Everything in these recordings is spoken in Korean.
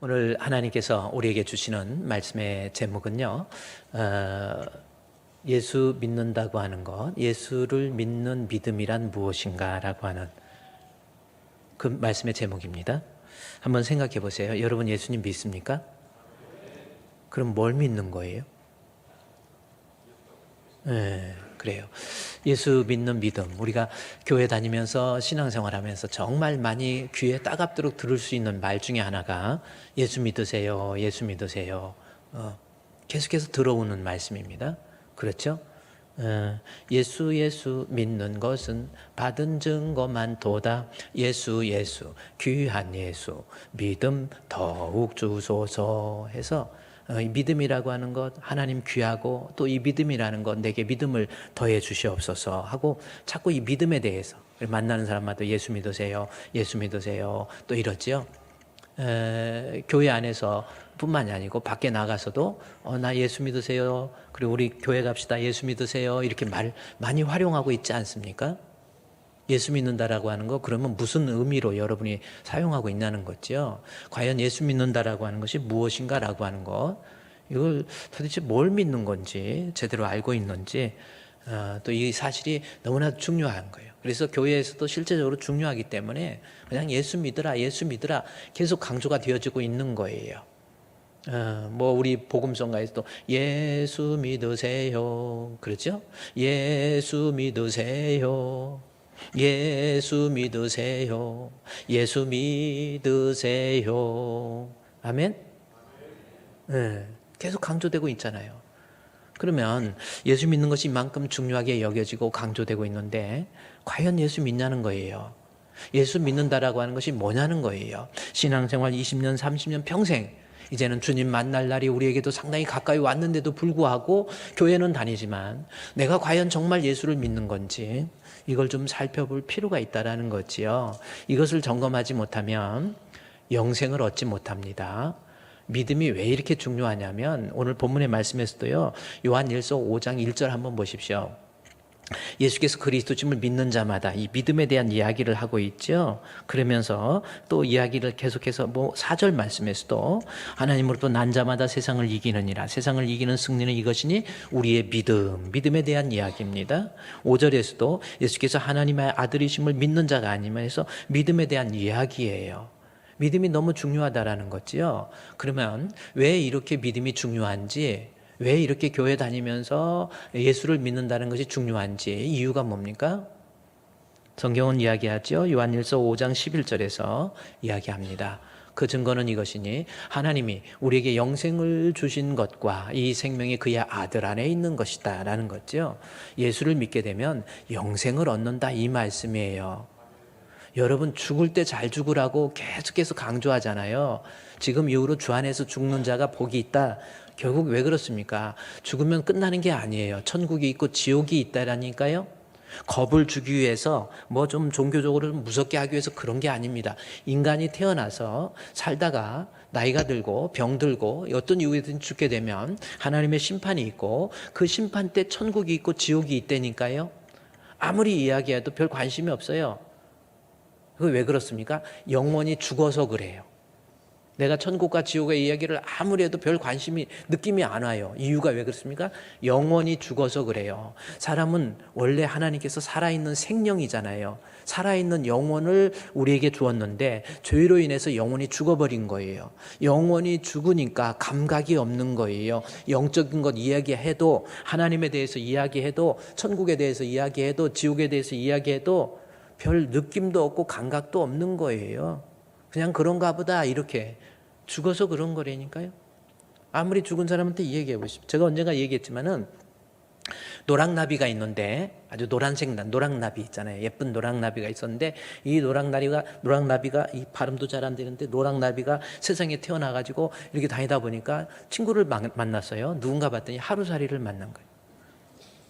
오늘 하나님께서 우리에게 주시는 말씀의 제목은요, 예수 믿는다고 하는 것, 예수를 믿는 믿음이란 무엇인가라고 하는 그 말씀의 제목입니다. 한번 생각해 보세요. 여러분 예수님 믿습니까? 그럼 뭘 믿는 거예요? 네, 그래요. 예수 믿는 믿음, 우리가 교회 다니면서 신앙생활하면서 정말 많이 귀에 따갑도록 들을 수 있는 말 중에 하나가 예수 믿으세요, 예수 믿으세요. 계속해서 들어오는 말씀입니다. 그렇죠? 예수 믿는 것은 받은 증거만 도다. 예수 귀한 예수 믿음 더욱 주소서 해서 이 믿음이라고 하는 것, 하나님 귀하고 또 이 믿음이라는 것 내게 믿음을 더해 주시옵소서 하고 자꾸 이 믿음에 대해서 만나는 사람마다 예수 믿으세요, 예수 믿으세요 또 이러죠. 교회 안에서 뿐만이 아니고 밖에 나가서도 나 예수 믿으세요, 그리고 우리 교회 갑시다, 예수 믿으세요 이렇게 말 많이 활용하고 있지 않습니까? 예수 믿는다라고 하는 거, 그러면 무슨 의미로 여러분이 사용하고 있냐는 거죠. 과연 예수 믿는다라고 하는 것이 무엇인가라고 하는 것, 이걸 도대체 뭘 믿는 건지 제대로 알고 있는지, 또 이 사실이 너무나 중요한 거예요. 그래서 교회에서도 실제적으로 중요하기 때문에 그냥 예수 믿으라, 예수 믿으라 계속 강조가 되어지고 있는 거예요. 우리 복음성가에서도 예수 믿으세요, 그렇죠? 예수 믿으세요, 예수 믿으세요, 예수 믿으세요. 아멘? 네, 계속 강조되고 있잖아요. 그러면 예수 믿는 것이 이만큼 중요하게 여겨지고 강조되고 있는데 과연 예수 믿냐는 거예요. 예수 믿는다라고 하는 것이 뭐냐는 거예요. 신앙생활 20년, 30년 평생 이제는 주님 만날 날이 우리에게도 상당히 가까이 왔는데도 불구하고 교회는 다니지만 내가 과연 정말 예수를 믿는 건지 이걸 좀 살펴볼 필요가 있다라는 거지요. 이것을 점검하지 못하면 영생을 얻지 못합니다. 믿음이 왜 이렇게 중요하냐면 오늘 본문의 말씀에서도요, 요한일서 5장 1절 한번 보십시오. 예수께서 그리스도심을 믿는 자마다 이 믿음에 대한 이야기를 하고 있죠. 그러면서 또 이야기를 계속해서 4절 말씀에서도 하나님으로부터 난 자마다 세상을 이기느니라, 세상을 이기는 승리는 이것이니 우리의 믿음에 대한 이야기입니다. 5절에서도 예수께서 하나님의 아들이심을 믿는 자가 아니면 해서 믿음에 대한 이야기예요. 믿음이 너무 중요하다라는 거지요. 그러면 왜 이렇게 믿음이 중요한지, 왜 이렇게 교회 다니면서 예수를 믿는다는 것이 중요한지 이유가 뭡니까? 성경은 이야기하죠. 요한일서 5장 11절에서 이야기합니다. 그 증거는 이것이니 하나님이 우리에게 영생을 주신 것과 이 생명이 그의 아들 안에 있는 것이다 라는 거죠. 예수를 믿게 되면 영생을 얻는다 이 말씀이에요. 여러분 죽을 때 잘 죽으라고 계속해서 강조하잖아요. 지금 이후로 주 안에서 죽는 자가 복이 있다. 결국 왜 그렇습니까? 죽으면 끝나는 게 아니에요. 천국이 있고 지옥이 있다라니까요. 겁을 주기 위해서 좀 종교적으로 무섭게 하기 위해서 그런 게 아닙니다. 인간이 태어나서 살다가 나이가 들고 병들고 어떤 이유에든 죽게 되면 하나님의 심판이 있고 그 심판 때 천국이 있고 지옥이 있다니까요. 아무리 이야기해도 별 관심이 없어요. 그게 왜 그렇습니까? 영원히 죽어서 그래요. 내가 천국과 지옥의 이야기를 아무리 해도 별 느낌이 안 와요. 이유가 왜 그렇습니까? 영원히 죽어서 그래요. 사람은 원래 하나님께서 살아있는 생명이잖아요. 살아있는 영혼을 우리에게 주었는데 죄로 인해서 영혼이 죽어버린 거예요. 영혼이 죽으니까 감각이 없는 거예요. 영적인 것 이야기해도, 하나님에 대해서 이야기해도, 천국에 대해서 이야기해도, 지옥에 대해서 이야기해도 별 느낌도 없고 감각도 없는 거예요. 그냥 그런가 보다 이렇게 죽어서 그런 거라니까요. 아무리 죽은 사람한테 얘기해 보십시오. 제가 언젠가 얘기했지만은 노랑나비가 있는데, 아주 노란색 노랑나비 있잖아요. 예쁜 노랑나비가 있었는데 이 노랑나비가 이 발음도 잘 안 되는데 노랑나비가 세상에 태어나가지고 이렇게 다니다 보니까 친구를 만났어요. 누군가 봤더니 하루살이를 만난 거예요.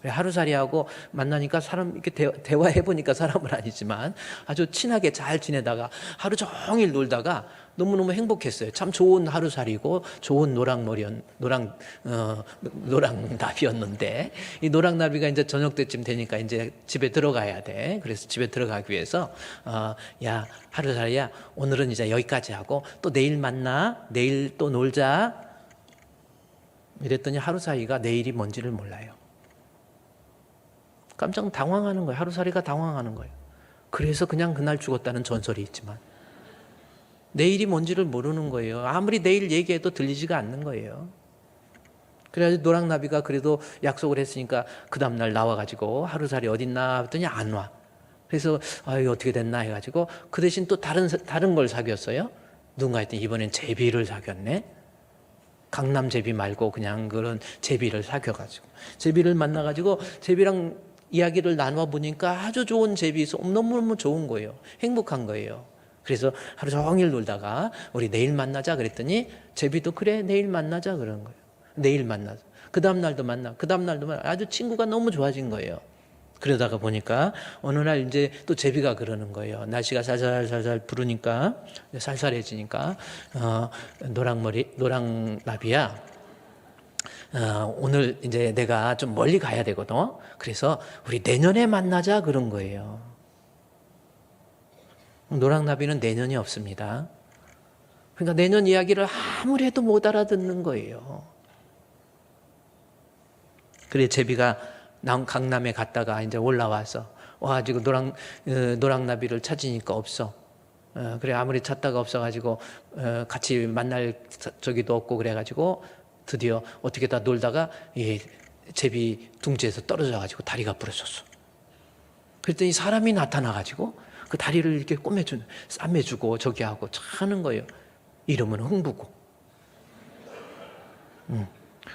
하루살이하고 만나니까 사람 이렇게 대화해 보니까 사람은 아니지만 아주 친하게 잘 지내다가 하루 종일 놀다가 너무너무 행복했어요. 참 좋은 하루살이고 좋은 노랑나비였는데 이 노랑나비가 이제 저녁 때쯤 되니까 이제 집에 들어가야 돼. 그래서 집에 들어가기 위해서 야 하루살이야 오늘은 이제 여기까지 하고 또 내일 만나 내일 또 놀자 이랬더니 하루살이가 내일이 뭔지를 몰라요. 깜짝 당황하는 거예요. 하루살이가 당황하는 거예요. 그래서 그냥 그날 죽었다는 전설이 있지만 내일이 뭔지를 모르는 거예요. 아무리 내일 얘기해도 들리지가 않는 거예요. 그래서 노랑나비가 그래도 약속을 했으니까 그 다음날 나와가지고 하루살이 어딨나 했더니 안 와. 그래서 아유 어떻게 됐나 해가지고 그 대신 또 다른 걸 사귀었어요. 누군가 했더니 이번엔 제비를 사귀었네. 강남 제비 말고 그냥 그런 제비를 사귀어가지고 제비를 만나가지고 제비랑 이야기를 나눠 보니까 아주 좋은 제비에서 너무너무 좋은 거예요. 행복한 거예요. 그래서 하루 종일 놀다가 우리 내일 만나자 그랬더니 제비도 그래 내일 만나자 그러는 거예요. 내일 만나자. 그 다음 날도 만나. 그 다음 날도 만나. 아주 친구가 너무 좋아진 거예요. 그러다가 보니까 어느 날 이제 또 제비가 그러는 거예요. 날씨가 살살살살 부르니까 살살해지니까 노랑나비야. 오늘 이제 내가 좀 멀리 가야 되거든. 그래서 우리 내년에 만나자 그런 거예요. 노랑나비는 내년이 없습니다. 그러니까 내년 이야기를 아무리 해도 못 알아듣는 거예요. 그래 제비가 강남에 갔다가 이제 올라와서 와 지금 노랑나비를 찾으니까 없어. 그래 아무리 찾다가 없어가지고 같이 만날 저기도 없고 그래가지고 드디어 어떻게 다 놀다가 이 제비 둥지에서 떨어져가지고 다리가 부러졌어. 그랬더니 사람이 나타나가지고 그 다리를 이렇게 싸매주고 저기 하고 하는 거예요. 이름은 흥부고.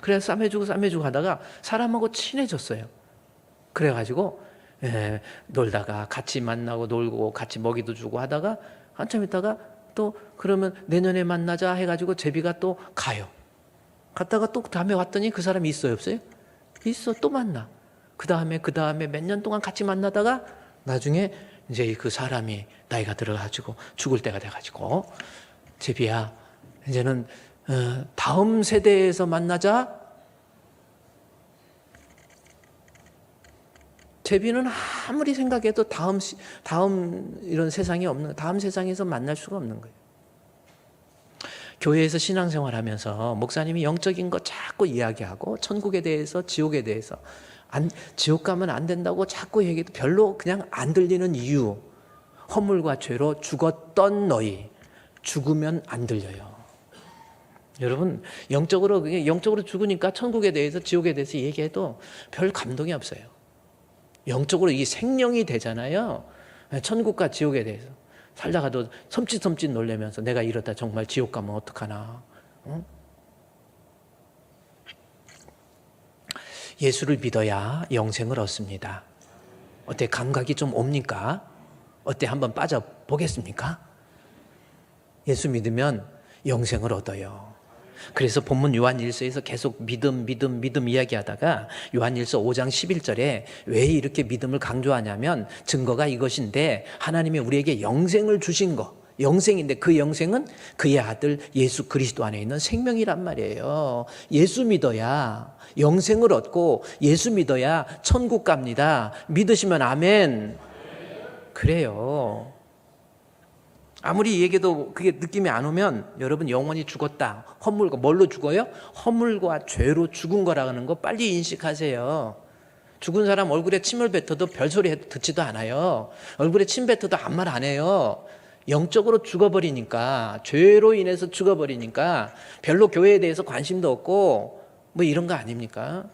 그래서 싸매주고 하다가 사람하고 친해졌어요. 그래가지고 놀다가 같이 만나고 놀고 같이 먹이도 주고 하다가 한참 있다가 또 그러면 내년에 만나자 해가지고 제비가 또 가요. 갔다가 또 다음에 왔더니 그 사람이 있어요 없어요? 있어. 또 만나. 그 다음에 몇 년 동안 같이 만나다가 나중에 이제 그 사람이 나이가 들어가지고 죽을 때가 돼가지고 제비야 이제는 다음 세대에서 만나자. 제비는 아무리 생각해도 다음 이런 세상이 없는 다음 세상에서 만날 수가 없는 거예요. 교회에서 신앙생활하면서 목사님이 영적인 거 자꾸 이야기하고 천국에 대해서 지옥에 대해서 지옥 가면 안 된다고 자꾸 얘기해도 별로 그냥 안 들리는 이유 허물과 죄로 죽었던 너희 죽으면 안 들려요. 여러분 영적으로 죽으니까 천국에 대해서 지옥에 대해서 얘기해도 별 감동이 없어요. 영적으로 이게 생명이 되잖아요. 천국과 지옥에 대해서 살다가도 섬찟 놀라면서 내가 이러다 정말 지옥 가면 어떡하나. 예수를 믿어야 영생을 얻습니다. 어때 감각이 좀 옵니까? 어때 한번 빠져보겠습니까? 예수 믿으면 영생을 얻어요. 그래서 본문 요한일서에서 계속 믿음 이야기하다가 요한일서 5장 11절에 왜 이렇게 믿음을 강조하냐면 증거가 이것인데 하나님이 우리에게 영생을 주신 거 영생인데 그 영생은 그의 아들 예수 그리스도 안에 있는 생명이란 말이에요. 예수 믿어야 영생을 얻고 예수 믿어야 천국 갑니다. 믿으시면 아멘. 그래요. 아무리 얘기해도 그게 느낌이 안 오면 여러분 영원히 죽었다. 허물과 뭘로 죽어요? 허물과 죄로 죽은 거라는 거 빨리 인식하세요. 죽은 사람 얼굴에 침을 뱉어도 별소리 해도 듣지도 않아요. 얼굴에 침 뱉어도 아무 말 안 해요. 영적으로 죽어버리니까 죄로 인해서 죽어버리니까 별로 교회에 대해서 관심도 없고 뭐 이런 거 아닙니까?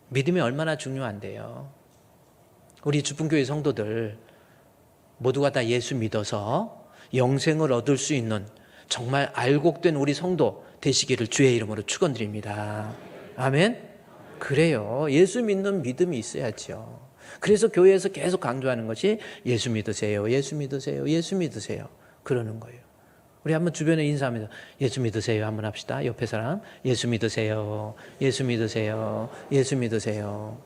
믿음이 얼마나 중요한데요. 우리 주분교회 성도들 모두가 다 예수 믿어서 영생을 얻을 수 있는 정말 알곡된 우리 성도 되시기를 주의 이름으로 축원드립니다. 아멘. 그래요. 예수 믿는 믿음이 있어야죠. 그래서 교회에서 계속 강조하는 것이 예수 믿으세요. 예수 믿으세요. 예수 믿으세요. 그러는 거예요. 우리 한번 주변에 인사하면서 예수 믿으세요 한번 합시다. 옆에 사람 예수 믿으세요. 예수 믿으세요. 예수 믿으세요.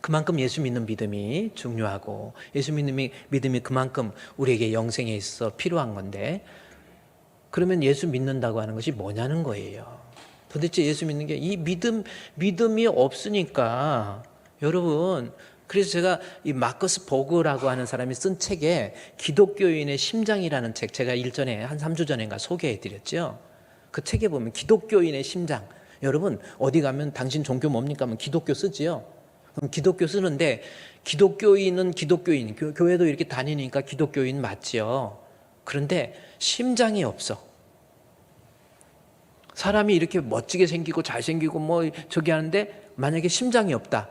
그만큼 예수 믿는 믿음이 중요하고 예수 믿는 믿음이 그만큼 우리에게 영생에 있어서 필요한 건데, 그러면 예수 믿는다고 하는 것이 뭐냐는 거예요. 도대체 예수 믿는 게 이 믿음이 없으니까 여러분, 그래서 제가 이 마커스 보그라고 하는 사람이 쓴 책에 기독교인의 심장이라는 책, 제가 일전에 한 3주 전인가 소개해 드렸죠. 그 책에 보면 기독교인의 심장, 여러분 어디 가면 당신 종교 뭡니까 하면 기독교 쓰지요. 그럼 기독교 쓰는데 기독교인은 기독교인, 교회도 이렇게 다니니까 기독교인 맞지요. 그런데 심장이 없어. 사람이 이렇게 멋지게 생기고 잘생기고 뭐 저기 하는데 만약에 심장이 없다,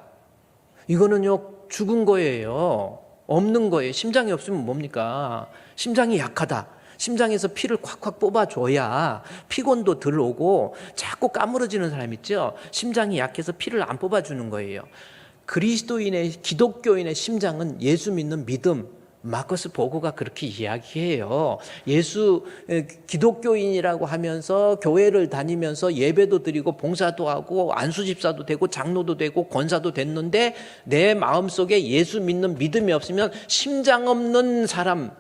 이거는요 죽은 거예요. 없는 거예요. 심장이 없으면 뭡니까? 심장이 약하다. 심장에서 피를 콱콱 뽑아줘야 피곤도 덜 오고, 자꾸 까무러지는 사람 있죠. 심장이 약해서 피를 안 뽑아주는 거예요. 그리스도인의, 기독교인의 심장은 예수 믿는 믿음. 마커스 보고가 그렇게 이야기해요. 기독교인이라고 하면서 교회를 다니면서 예배도 드리고 봉사도 하고 안수집사도 되고 장로도 되고 권사도 됐는데 내 마음속에 예수 믿는 믿음이 없으면 심장 없는 사람,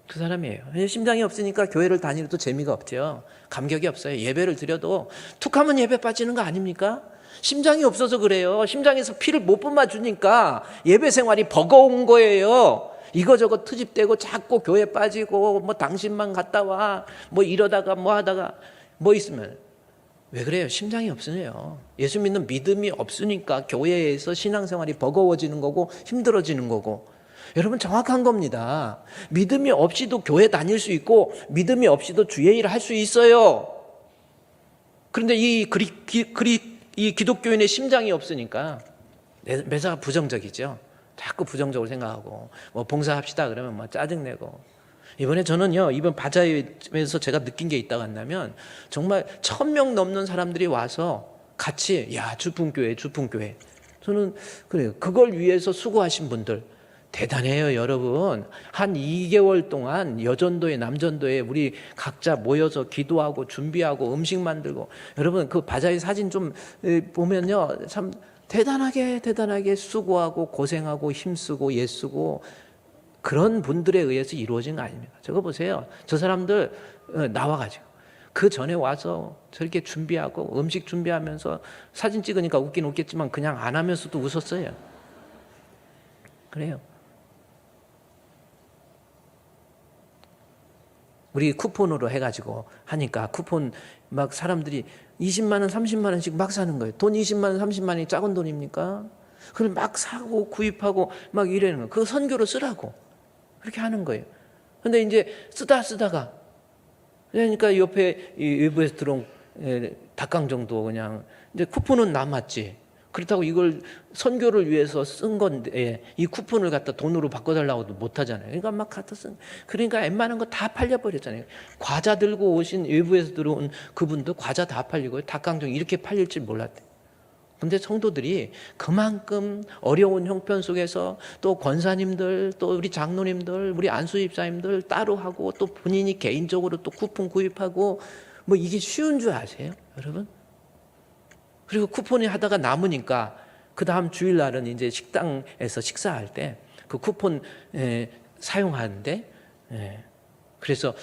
그 사람이에요. 심장이 없으니까 교회를 다니려도 재미가 없죠. 감격이 없어요. 예배를 드려도 툭하면 예배 빠지는 거 아닙니까? 심장이 없어서 그래요. 심장에서 피를 못 뿜어주니까 예배 생활이 버거운 거예요. 이거저거 트집대고 자꾸 교회 빠지고 뭐 당신만 갔다 와 뭐 이러다가 뭐 하다가 뭐 있으면 왜 그래요? 심장이 없으네요. 예수 믿는 믿음이 없으니까 교회에서 신앙생활이 버거워지는 거고 힘들어지는 거고. 여러분 정확한 겁니다. 믿음이 없이도 교회 다닐 수 있고 믿음이 없이도 주의 일을 할 수 있어요. 그런데 이 기독교인의 심장이 없으니까 매사가 부정적이죠. 자꾸 부정적으로 생각하고 뭐 봉사합시다 그러면 뭐 짜증내고. 이번에 저는요, 이번 바자회에서 제가 느낀 게 있다고 한다면 정말 1000명 넘는 사람들이 와서 같이 주풍교회 저는 그래요. 그걸 위해서 수고하신 분들 대단해요. 여러분 한 2개월 동안 여전도에 남전도에 우리 각자 모여서 기도하고 준비하고 음식 만들고, 여러분 그 바자회 사진 좀 보면요 참 대단하게 수고하고 고생하고 힘쓰고 애쓰고 그런 분들에 의해서 이루어진 거 아닙니까? 저거 보세요. 저 사람들 나와가지고 그 전에 와서 저렇게 준비하고 음식 준비하면서 사진 찍으니까 웃긴 웃겠지만 그냥 안 하면서도 웃었어요. 그래요. 우리 쿠폰으로 해가지고 하니까 쿠폰 막 사람들이 20만 원, 30만 원씩 막 사는 거예요. 돈 20만 원, 30만 원이 작은 돈입니까? 그걸 막 사고 구입하고 막 이러는 거예요. 그거 선교로 쓰라고 그렇게 하는 거예요. 근데 이제 쓰다가 그러니까 옆에 이 외부에서 들어온 닭강정도 그냥 이제 쿠폰은 남았지. 그렇다고 이걸 선교를 위해서 쓴 건데 이 쿠폰을 갖다 돈으로 바꿔달라고도 못하잖아요. 그러니까 막 갖다 쓴. 그러니까 웬만한 거 다 팔려버렸잖아요. 과자 들고 오신 외부에서 들어온 그분도 과자 다 팔리고 닭강정 이렇게 팔릴 줄 몰랐대. 근데 성도들이 그만큼 어려운 형편 속에서 또 권사님들, 또 우리 장로님들, 우리 안수집사님들 따로 하고 또 본인이 개인적으로 또 쿠폰 구입하고 뭐 이게 쉬운 줄 아세요, 여러분? 그리고 쿠폰이 하다가 남으니까 그 다음 주일날은 이제 식당에서 식사할 때 그 쿠폰 사용하는데, 그래서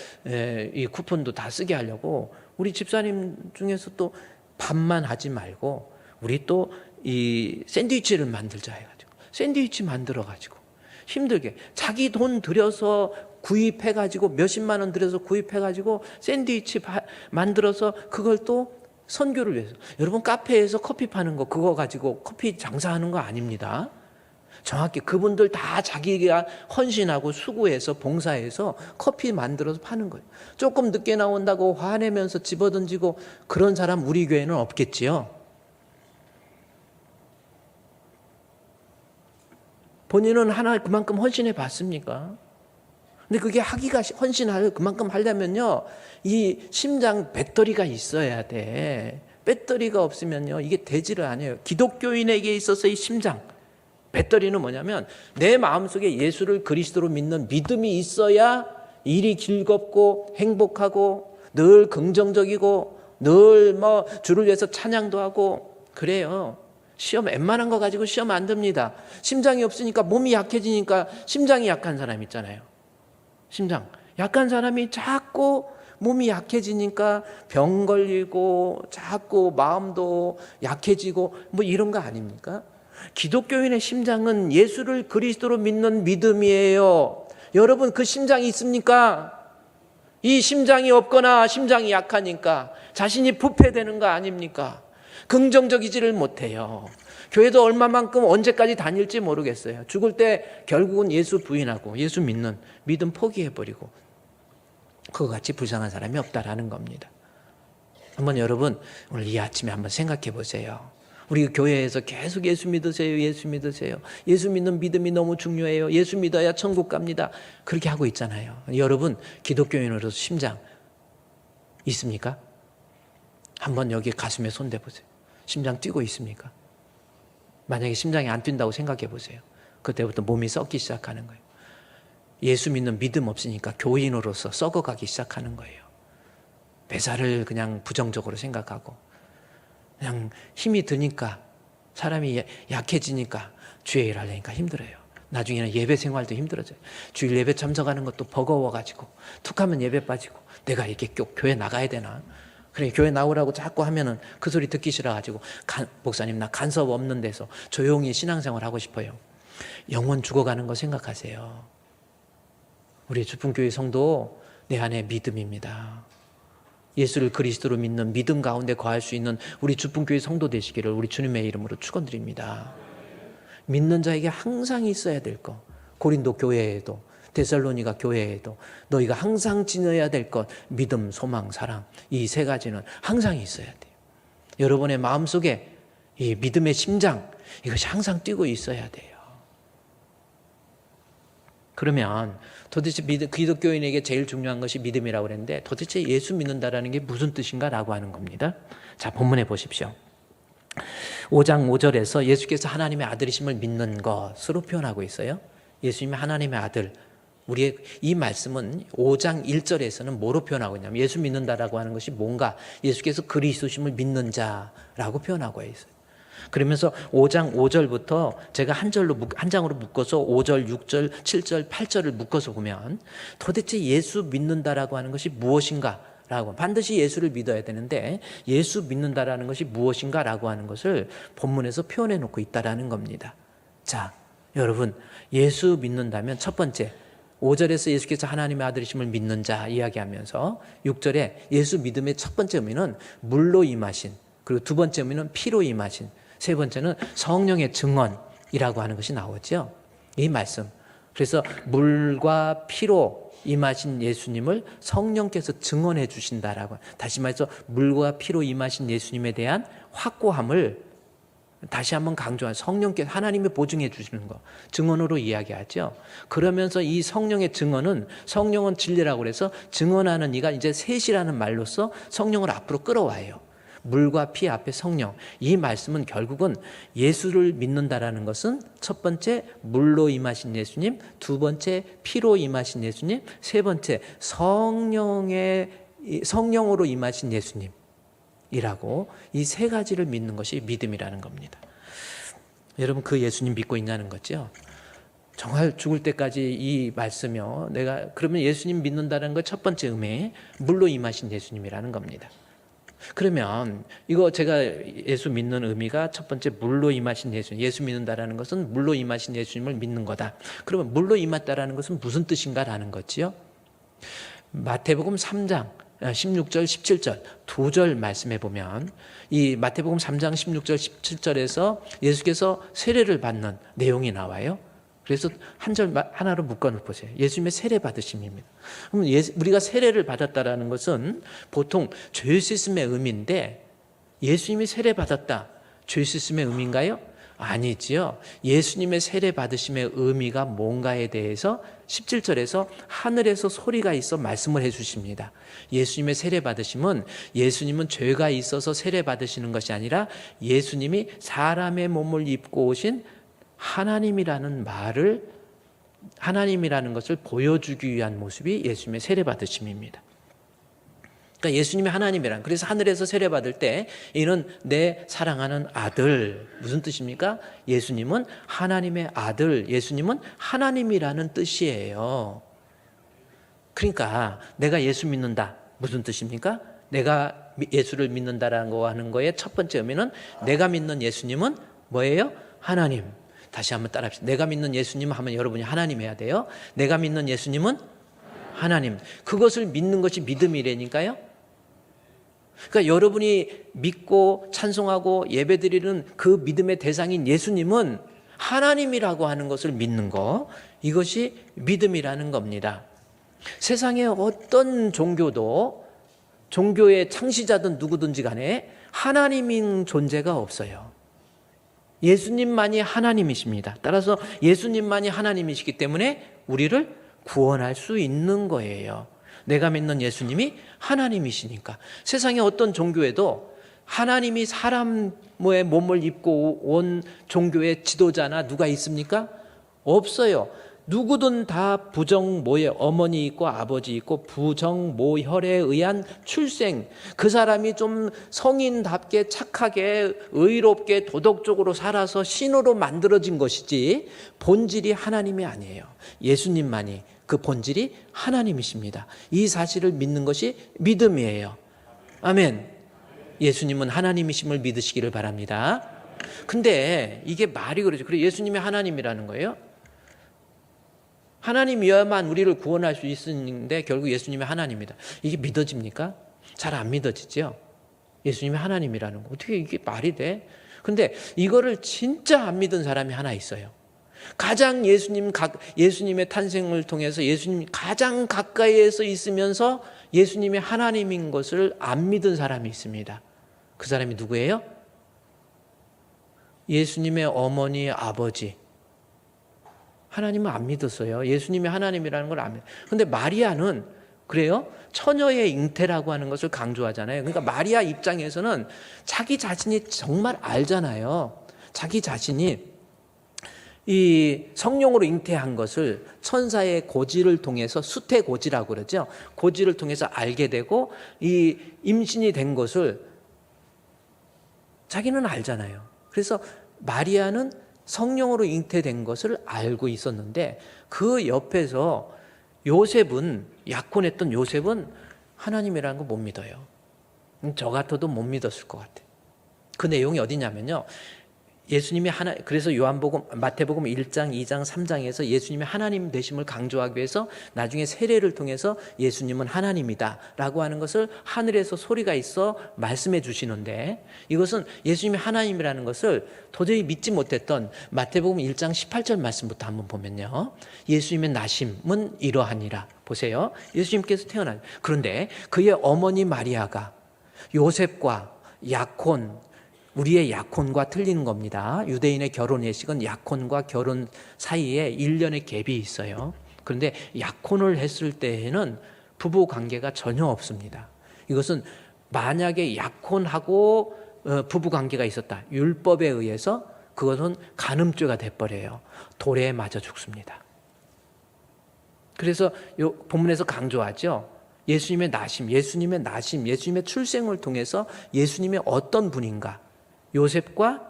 이 쿠폰도 다 쓰게 하려고 우리 집사님 중에서 또 밥만 하지 말고 우리 또 이 샌드위치를 만들자 해가지고 샌드위치 만들어가지고 힘들게 자기 돈 들여서 구입해가지고 몇십만 원 들여서 구입해가지고 샌드위치 만들어서 그걸 또 선교를 위해서. 여러분 카페에서 커피 파는 거 그거 가지고 커피 장사하는 거 아닙니다. 정확히 그분들 다 자기가 헌신하고 수고해서 봉사해서 커피 만들어서 파는 거예요. 조금 늦게 나온다고 화내면서 집어던지고 그런 사람 우리 교회는 없겠지요. 본인은 하나 그만큼 헌신해 봤습니까? 근데 그게 헌신할 그만큼 하려면요, 이 심장 배터리가 있어야 돼. 배터리가 없으면요, 이게 되지를 않아요. 기독교인에게 있어서 이 심장 배터리는 뭐냐면 내 마음속에 예수를 그리스도로 믿는 믿음이 있어야 일이 즐겁고 행복하고 늘 긍정적이고 늘 뭐 주를 위해서 찬양도 하고 그래요. 시험 웬만한 거 가지고 시험 안 듭니다. 심장이 없으니까 몸이 약해지니까 심장이 약한 사람 있잖아요. 심장 약한 사람이 자꾸 몸이 약해지니까 병 걸리고 자꾸 마음도 약해지고 뭐 이런 거 아닙니까? 기독교인의 심장은 예수를 그리스도로 믿는 믿음이에요. 여러분 그 심장이 있습니까? 이 심장이 없거나 심장이 약하니까 자신이 부패되는 거 아닙니까? 긍정적이지를 못해요. 교회도 얼마만큼 언제까지 다닐지 모르겠어요. 죽을 때 결국은 예수 부인하고 예수 믿는 믿음 포기해버리고 그거 같이 불쌍한 사람이 없다라는 겁니다. 한번 여러분 오늘 이 아침에 한번 생각해 보세요. 우리 교회에서 계속 예수 믿으세요, 예수 믿으세요. 예수 믿는 믿음이 너무 중요해요. 예수 믿어야 천국 갑니다. 그렇게 하고 있잖아요. 여러분 기독교인으로서 심장 있습니까? 한번 여기 가슴에 손 대보세요. 심장 뛰고 있습니까? 만약에 심장이 안 뛴다고 생각해 보세요. 그때부터 몸이 썩기 시작하는 거예요. 예수 믿는 믿음 없으니까 교인으로서 썩어가기 시작하는 거예요. 매사를 그냥 부정적으로 생각하고 그냥 힘이 드니까 사람이 약해지니까 주의 일 하려니까 힘들어요. 나중에는 예배 생활도 힘들어져요. 주일 예배 참석하는 것도 버거워가지고 툭 하면 예배 빠지고 내가 이렇게 교회 나가야 되나? 그래 교회 나오라고 자꾸 하면은 그 소리 듣기 싫어가지고 목사님 나 간섭 없는 데서 조용히 신앙생활 하고 싶어요. 영혼 죽어가는 거 생각하세요. 우리 주풍교회 성도 내 안에 믿음입니다. 예수를 그리스도로 믿는 믿음 가운데 거할 수 있는 우리 주풍교회 성도 되시기를 우리 주님의 이름으로 축원드립니다. 믿는 자에게 항상 있어야 될 것, 고린도 교회에도 데살로니가 교회에도 너희가 항상 지녀야 될 것, 믿음, 소망, 사랑, 이 세 가지는 항상 있어야 돼요. 여러분의 마음속에 이 믿음의 심장, 이것이 항상 뛰고 있어야 돼요. 그러면 도대체 기독교인에게 제일 중요한 것이 믿음이라고 그랬는데 도대체 예수 믿는다라는 게 무슨 뜻인가라고 하는 겁니다. 자, 본문에 보십시오. 5장 5절에서 예수께서 하나님의 아들이심을 믿는 것으로 표현하고 있어요. 예수님이 하나님의 아들. 우리의 이 말씀은 5장 1절에서는 뭐로 표현하고 있냐면 예수 믿는다라고 하는 것이 뭔가 예수께서 그리스도심을 믿는 자라고 표현하고 있어요. 그러면서 5장 5절부터 제가 한 장으로 묶어서 5절, 6절, 7절, 8절을 묶어서 보면 도대체 예수 믿는다라고 하는 것이 무엇인가라고 반드시 예수를 믿어야 되는데 예수 믿는다라는 것이 무엇인가라고 하는 것을 본문에서 표현해 놓고 있다라는 겁니다. 자, 여러분 예수 믿는다면 첫 번째 5절에서 예수께서 하나님의 아들이심을 믿는 자 이야기하면서 6절에 예수 믿음의 첫 번째 의미는 물로 임하신, 그리고 두 번째 의미는 피로 임하신, 세 번째는 성령의 증언이라고 하는 것이 나오죠. 이 말씀. 그래서 물과 피로 임하신 예수님을 성령께서 증언해 주신다라고. 다시 말해서 물과 피로 임하신 예수님에 대한 확고함을 다시 한번 강조한 성령께서 하나님이 보증해 주시는 것, 증언으로 이야기하죠. 그러면서 이 성령의 증언은 성령은 진리라고 해서 증언하는 이가 이제 셋이라는 말로서 성령을 앞으로 끌어와요. 물과 피 앞에 성령. 이 말씀은 결국은 예수를 믿는다라는 것은 첫 번째 물로 임하신 예수님, 두 번째 피로 임하신 예수님, 세 번째 성령으로 임하신 예수님. 이라고 이 세 가지를 믿는 것이 믿음이라는 겁니다. 여러분 그 예수님 믿고 있냐는 거죠. 정말 죽을 때까지 이 말씀이요. 내가 그러면 예수님 믿는다는 것 첫 번째 의미 물로 임하신 예수님이라는 겁니다. 그러면 이거 제가 예수 믿는 의미가 첫 번째 물로 임하신 예수님. 예수 믿는다라는 것은 물로 임하신 예수님을 믿는 거다. 그러면 물로 임했다라는 것은 무슨 뜻인가라는 거지요. 마태복음 3장 16절, 17절 두 절 말씀해 보면 이 마태복음 3장 16절, 17절에서 예수께서 세례를 받는 내용이 나와요. 그래서 한 절 하나로 묶어 보세요. 예수님의 세례 받으심입니다. 그럼 우리가 세례를 받았다라는 것은 보통 죄 씻음의 의미인데 예수님이 세례 받았다. 죄 씻음의 의미인가요? 아니지요. 예수님의 세례 받으심의 의미가 뭔가에 대해서 17절에서 하늘에서 소리가 있어 말씀을 해 주십니다. 예수님의 세례 받으심은 예수님은 죄가 있어서 세례 받으시는 것이 아니라 예수님이 사람의 몸을 입고 오신 하나님이라는 것을 보여주기 위한 모습이 예수님의 세례 받으심입니다. 그러니까 예수님이 하나님이란, 그래서 하늘에서 세례받을 때 이는 내 사랑하는 아들, 무슨 뜻입니까? 예수님은 하나님의 아들, 예수님은 하나님이라는 뜻이에요. 그러니까 내가 예수 믿는다, 무슨 뜻입니까? 내가 예수를 믿는다라고 하는 거의 첫 번째 의미는 내가 믿는 예수님은 뭐예요? 하나님. 다시 한번 따라합시다. 내가 믿는 예수님 하면 여러분이 하나님 해야 돼요. 내가 믿는 예수님은 하나님. 그것을 믿는 것이 믿음이라니까요. 그러니까 여러분이 믿고 찬송하고 예배드리는 그 믿음의 대상인 예수님은 하나님이라고 하는 것을 믿는 거, 이것이 믿음이라는 겁니다. 세상에 어떤 종교도, 종교의 창시자든 누구든지 간에 하나님인 존재가 없어요. 예수님만이 하나님이십니다. 따라서 예수님만이 하나님이시기 때문에 우리를 구원할 수 있는 거예요. 내가 믿는 예수님이 하나님이시니까. 세상의 어떤 종교에도 하나님이 사람의 몸을 입고 온 종교의 지도자나 누가 있습니까? 없어요. 누구든 다 부정모의 어머니 있고 아버지 있고 부정모혈에 의한 출생, 그 사람이 좀 성인답게 착하게 의롭게 도덕적으로 살아서 신으로 만들어진 것이지 본질이 하나님이 아니에요. 예수님만이 그 본질이 하나님이십니다. 이 사실을 믿는 것이 믿음이에요. 아멘. 예수님은 하나님이심을 믿으시기를 바랍니다. 근데 이게 말이 그러죠. 그래, 예수님이 하나님이라는 거예요. 하나님이어야만 우리를 구원할 수 있는데 결국 예수님이 하나님이다. 이게 믿어집니까? 잘 안 믿어지죠. 예수님이 하나님이라는 거. 어떻게 이게 말이 돼? 근데 이거를 진짜 안 믿은 사람이 하나 있어요. 가장 예수님의 탄생을 통해서 예수님 가장 가까이에서 있으면서 예수님이 하나님인 것을 안 믿은 사람이 있습니다. 그 사람이 누구예요? 예수님의 어머니, 아버지. 하나님은 안 믿었어요. 예수님이 하나님이라는 걸 안 믿어요. 근데 마리아는 그래요? 처녀의 잉태라고 하는 것을 강조하잖아요. 그러니까 마리아 입장에서는 자기 자신이 정말 알잖아요. 자기 자신이 이 성령으로 잉태한 것을 천사의 고지를 통해서, 수태 고지라고 그러죠. 고지를 통해서 알게 되고 이 임신이 된 것을 자기는 알잖아요. 그래서 마리아는 성령으로 잉태된 것을 알고 있었는데 그 옆에서 요셉은, 약혼했던 요셉은 하나님이라는 거 못 믿어요. 저 같아도 못 믿었을 것 같아요. 그 내용이 어디냐면요, 예수님이 그래서 마태복음 1장, 2장, 3장에서 예수님이 하나님 되심을 강조하기 위해서 나중에 세례를 통해서 예수님은 하나님이다 라고 하는 것을 하늘에서 소리가 있어 말씀해 주시는데, 이것은 예수님이 하나님이라는 것을 도저히 믿지 못했던 마태복음 1장 18절 말씀부터 한번 보면요, 예수님의 나심은 이러하니라. 보세요. 예수님께서 태어난, 그런데 그의 어머니 마리아가 요셉과 우리의 약혼과 틀리는 겁니다. 유대인의 결혼 예식은 약혼과 결혼 사이에 1년의 갭이 있어요. 그런데 약혼을 했을 때에는 부부 관계가 전혀 없습니다. 이것은 만약에 약혼하고 부부 관계가 있었다, 율법에 의해서 그것은 간음죄가 돼버려요. 돌에 맞아 죽습니다. 그래서 본문에서 강조하죠. 예수님의 나심, 예수님의 출생을 통해서 예수님이 어떤 분인가. 요셉과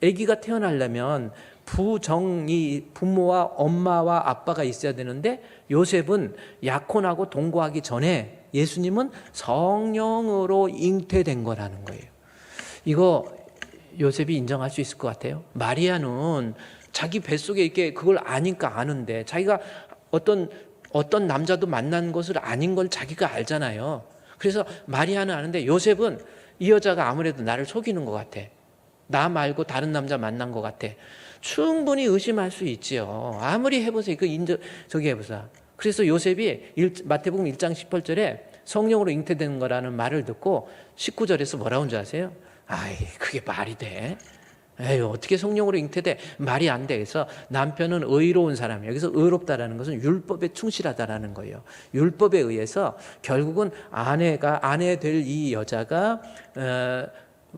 아기가 태어나려면 부모와 엄마와 아빠가 있어야 되는데, 요셉은 약혼하고 동거하기 전에 예수님은 성령으로 잉태된 거라는 거예요. 이거 요셉이 인정할 수 있을 것 같아요. 마리아는 자기 뱃속에 이렇게 그걸 아니까 아는데, 자기가 어떤 남자도 만난 것을 아닌 걸 자기가 알잖아요. 그래서 마리아는 아는데 요셉은 이 여자가 아무래도 나를 속이는 것 같아, 나 말고 다른 남자 만난 것 같아, 충분히 의심할 수 있지요. 아무리 해보세요. 저기 해보세요. 그래서 요셉이 마태복음 1장 18절에 성령으로 잉태되는 거라는 말을 듣고 19절에서 뭐라고 하는지 아세요? 아이, 그게 말이 돼? 에이, 어떻게 성령으로 잉태돼? 말이 안 돼. 그래서 남편은 의로운 사람이에요. 여기서 의롭다라는 것은 율법에 충실하다라는 거예요. 율법에 의해서 결국은 아내 될 이 여자가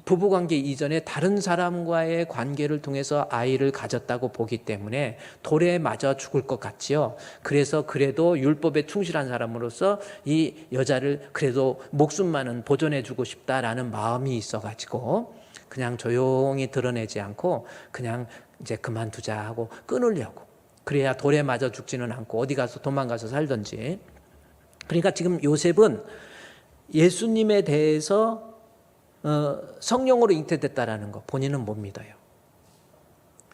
부부관계 이전에 다른 사람과의 관계를 통해서 아이를 가졌다고 보기 때문에 돌에 맞아 죽을 것 같지요. 그래서 그래도 율법에 충실한 사람으로서 이 여자를 그래도 목숨만은 보존해 주고 싶다라는 마음이 있어가지고 그냥 조용히 드러내지 않고 그냥 이제 그만두자 하고 끊으려고. 그래야 돌에 맞아 죽지는 않고 어디 가서 도망가서 살든지. 그러니까 지금 요셉은 예수님에 대해서 성령으로 잉태됐다라는 거 본인은 못 믿어요.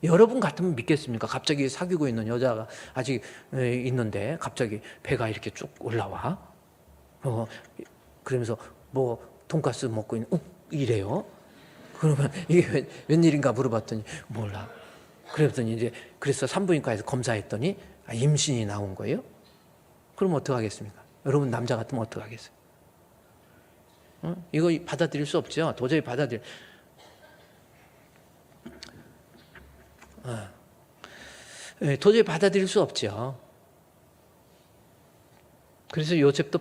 여러분 같으면 믿겠습니까? 갑자기 사귀고 있는 여자가 아직 있는데 갑자기 배가 이렇게 쭉 올라와. 그러면서 뭐 돈가스 먹고 있는 이래요. 그러면 이게 웬일인가 물어봤더니 몰라. 그랬더니 이제 그래서 산부인과에서 검사했더니 임신이 나온 거예요. 그럼 어떡하겠습니까? 여러분 남자 같으면 어떡하겠어요? 이거 받아들일 수 없죠. 도저히 도저히 받아들일 수 없죠. 그래서 요셉도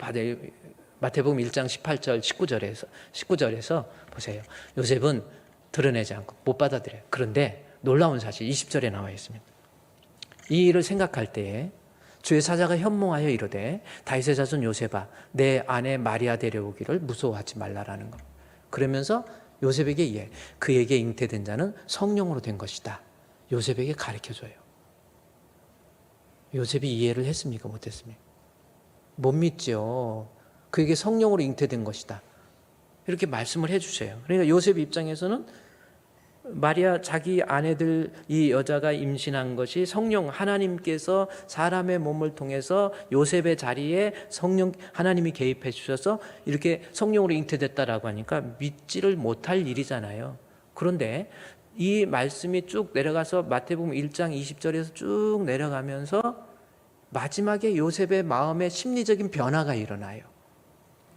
마태복음 1장 18절 19절에서 보세요. 요셉은 드러내지 않고 못 받아들여요. 그런데 놀라운 사실 20절에 나와 있습니다. 이 일을 생각할 때에 주의 사자가 현몽하여 이르되 다윗의 자손 요셉아 내 아내 마리아 데려오기를 무서워하지 말라라는 것. 그러면서 요셉에게 그에게 잉태된 자는 성령으로 된 것이다. 요셉에게 가르쳐줘요. 요셉이 이해를 했습니까? 못했습니까? 못 믿죠. 그에게 성령으로 잉태된 것이다. 이렇게 말씀을 해주세요. 그러니까 요셉 입장에서는 마리아 자기 아내들 이 여자가 임신한 것이 성령 하나님께서 사람의 몸을 통해서 요셉의 자리에 성령 하나님이 개입해 주셔서 이렇게 성령으로 잉태됐다라고 하니까 믿지를 못할 일이잖아요. 그런데 이 말씀이 쭉 내려가서 마태복음 1장 20절에서 쭉 내려가면서 마지막에 요셉의 마음에 심리적인 변화가 일어나요.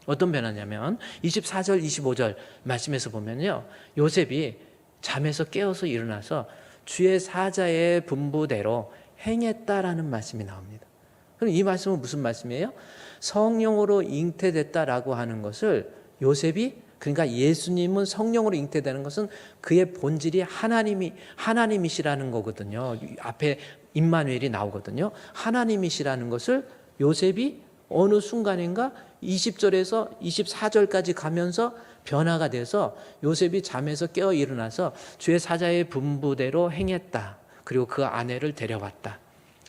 어떤 변화냐면 24절 25절 말씀에서 보면요. 요셉이 잠에서 깨어서 일어나서 주의 사자의 분부대로 행했다라는 말씀이 나옵니다. 그럼 이 말씀은 무슨 말씀이에요? 성령으로 잉태됐다라고 하는 것을 요셉이 그러니까 예수님은 성령으로 잉태되는 것은 그의 본질이 하나님이시라는 거거든요. 앞에 임마누엘이 나오거든요. 하나님이시라는 것을 요셉이 어느 순간인가 20절에서 24절까지 가면서 변화가 돼서 요셉이 잠에서 깨어 일어나서 주의 사자의 분부대로 행했다. 그리고 그 아내를 데려왔다.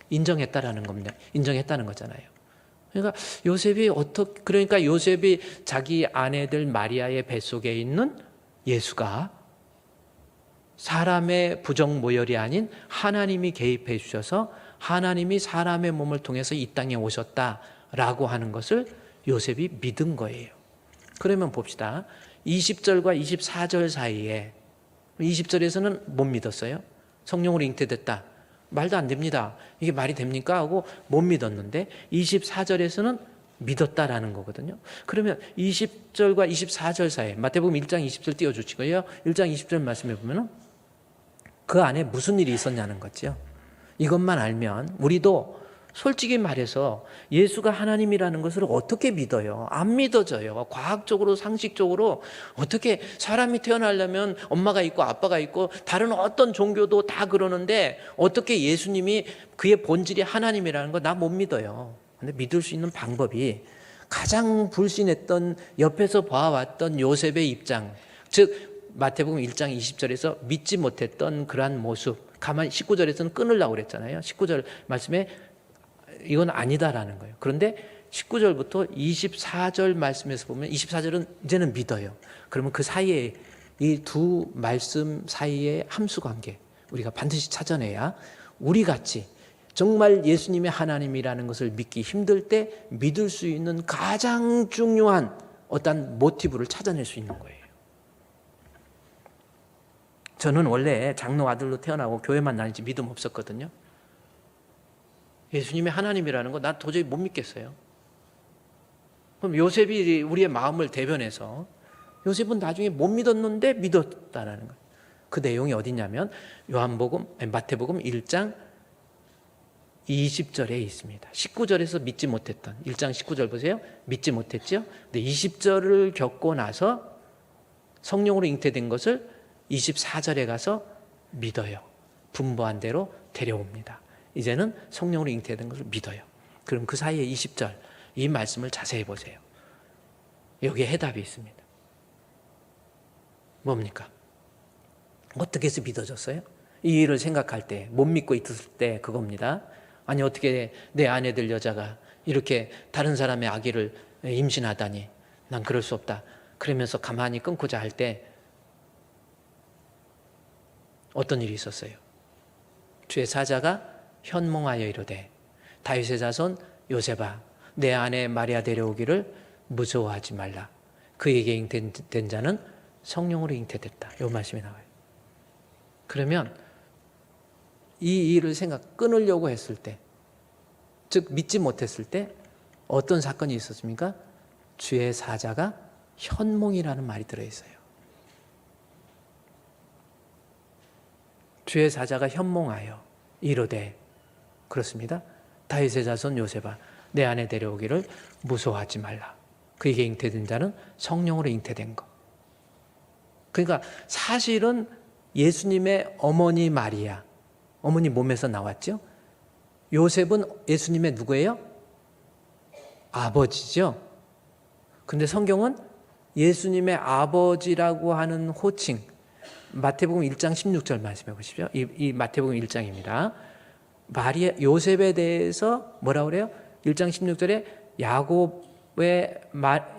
인정했다라는 겁니다. 인정했다는 거잖아요. 그러니까 요셉이 자기 아내들 마리아의 뱃속에 있는 예수가 사람의 부정 모혈이 아닌 하나님이 개입해 주셔서 하나님이 사람의 몸을 통해서 이 땅에 오셨다라고 하는 것을 요셉이 믿은 거예요. 그러면 봅시다. 20절과 24절 사이에 20절에서는 못 믿었어요. 성령으로 잉태됐다. 말도 안 됩니다. 이게 말이 됩니까? 하고 못 믿었는데 24절에서는 믿었다라는 거거든요. 그러면 20절과 24절 사이에 마태복음 1장 20절 띄워주시고요. 1장 20절 말씀해 보면 그 안에 무슨 일이 있었냐는 거죠. 이것만 알면 우리도 솔직히 말해서 예수가 하나님이라는 것을 어떻게 믿어요? 안 믿어져요. 과학적으로 상식적으로 어떻게 사람이 태어나려면 엄마가 있고 아빠가 있고 다른 어떤 종교도 다 그러는데 어떻게 예수님이 그의 본질이 하나님이라는 거 나 못 믿어요. 근데 믿을 수 있는 방법이 가장 불신했던 옆에서 봐왔던 요셉의 입장, 즉 마태복음 1장 20절에서 믿지 못했던 그러한 모습, 가만히 19절에서는 끊으려고 그랬잖아요. 19절 말씀에 이건 아니다라는 거예요. 그런데 19절부터 24절 말씀에서 보면 24절은 이제는 믿어요. 그러면 그 사이에 이 두 말씀 사이의 함수관계 우리가 반드시 찾아내야 우리같이 정말 예수님의 하나님이라는 것을 믿기 힘들 때 믿을 수 있는 가장 중요한 어떤 모티브를 찾아낼 수 있는 거예요. 저는 원래 장로 아들로 태어나고 교회만 다니지 믿음 없었거든요. 예수님이 하나님이라는 거 나 도저히 못 믿겠어요. 그럼 요셉이 우리의 마음을 대변해서 요셉은 나중에 못 믿었는데 믿었다라는 거예요. 그 내용이 어디냐면 마태복음 1장 20절에 있습니다. 19절에서 믿지 못했던 1장 19절 보세요. 믿지 못했죠. 근데 20절을 겪고 나서 성령으로 잉태된 것을 24절에 가서 믿어요. 분부한 대로 데려옵니다. 이제는 성령으로 잉태된 것을 믿어요. 그럼 그 사이에 20절 이 말씀을 자세히 보세요. 여기에 해답이 있습니다. 뭡니까? 어떻게 해서 믿어졌어요? 이 일을 생각할 때, 못 믿고 있을 때 그겁니다. 아니 어떻게 내 아내 될 여자가 이렇게 다른 사람의 아기를 임신하다니, 난 그럴 수 없다. 그러면서 가만히 끊고자 할 때 어떤 일이 있었어요? 주의 사자가 현몽하여 이르되 다윗의 자손 요셉아 내 아내 마리아 데려오기를 무서워하지 말라. 그에게 잉태된 자는 성령으로 잉태됐다. 이 말씀이 나와요. 그러면 이 일을 끊으려고 했을 때, 즉 믿지 못했을 때 어떤 사건이 있었습니까? 주의 사자가 현몽이라는 말이 들어있어요. 주의 사자가 현몽하여 이르되, 그렇습니다. 다윗의 자손 요셉아 내 아내 데려오기를 무서워하지 말라. 그에게 잉태된 자는 성령으로 잉태된 것. 그러니까 사실은 예수님의 어머니 마리아, 어머니 몸에서 나왔죠. 요셉은 예수님의 누구예요? 아버지죠. 근데 성경은 예수님의 아버지라고 하는 호칭, 마태복음 1장 16절 말씀해 보십시오. 이 마태복음 1장입니다. 요셉에 대해서 뭐라고 그래요? 1장 16절에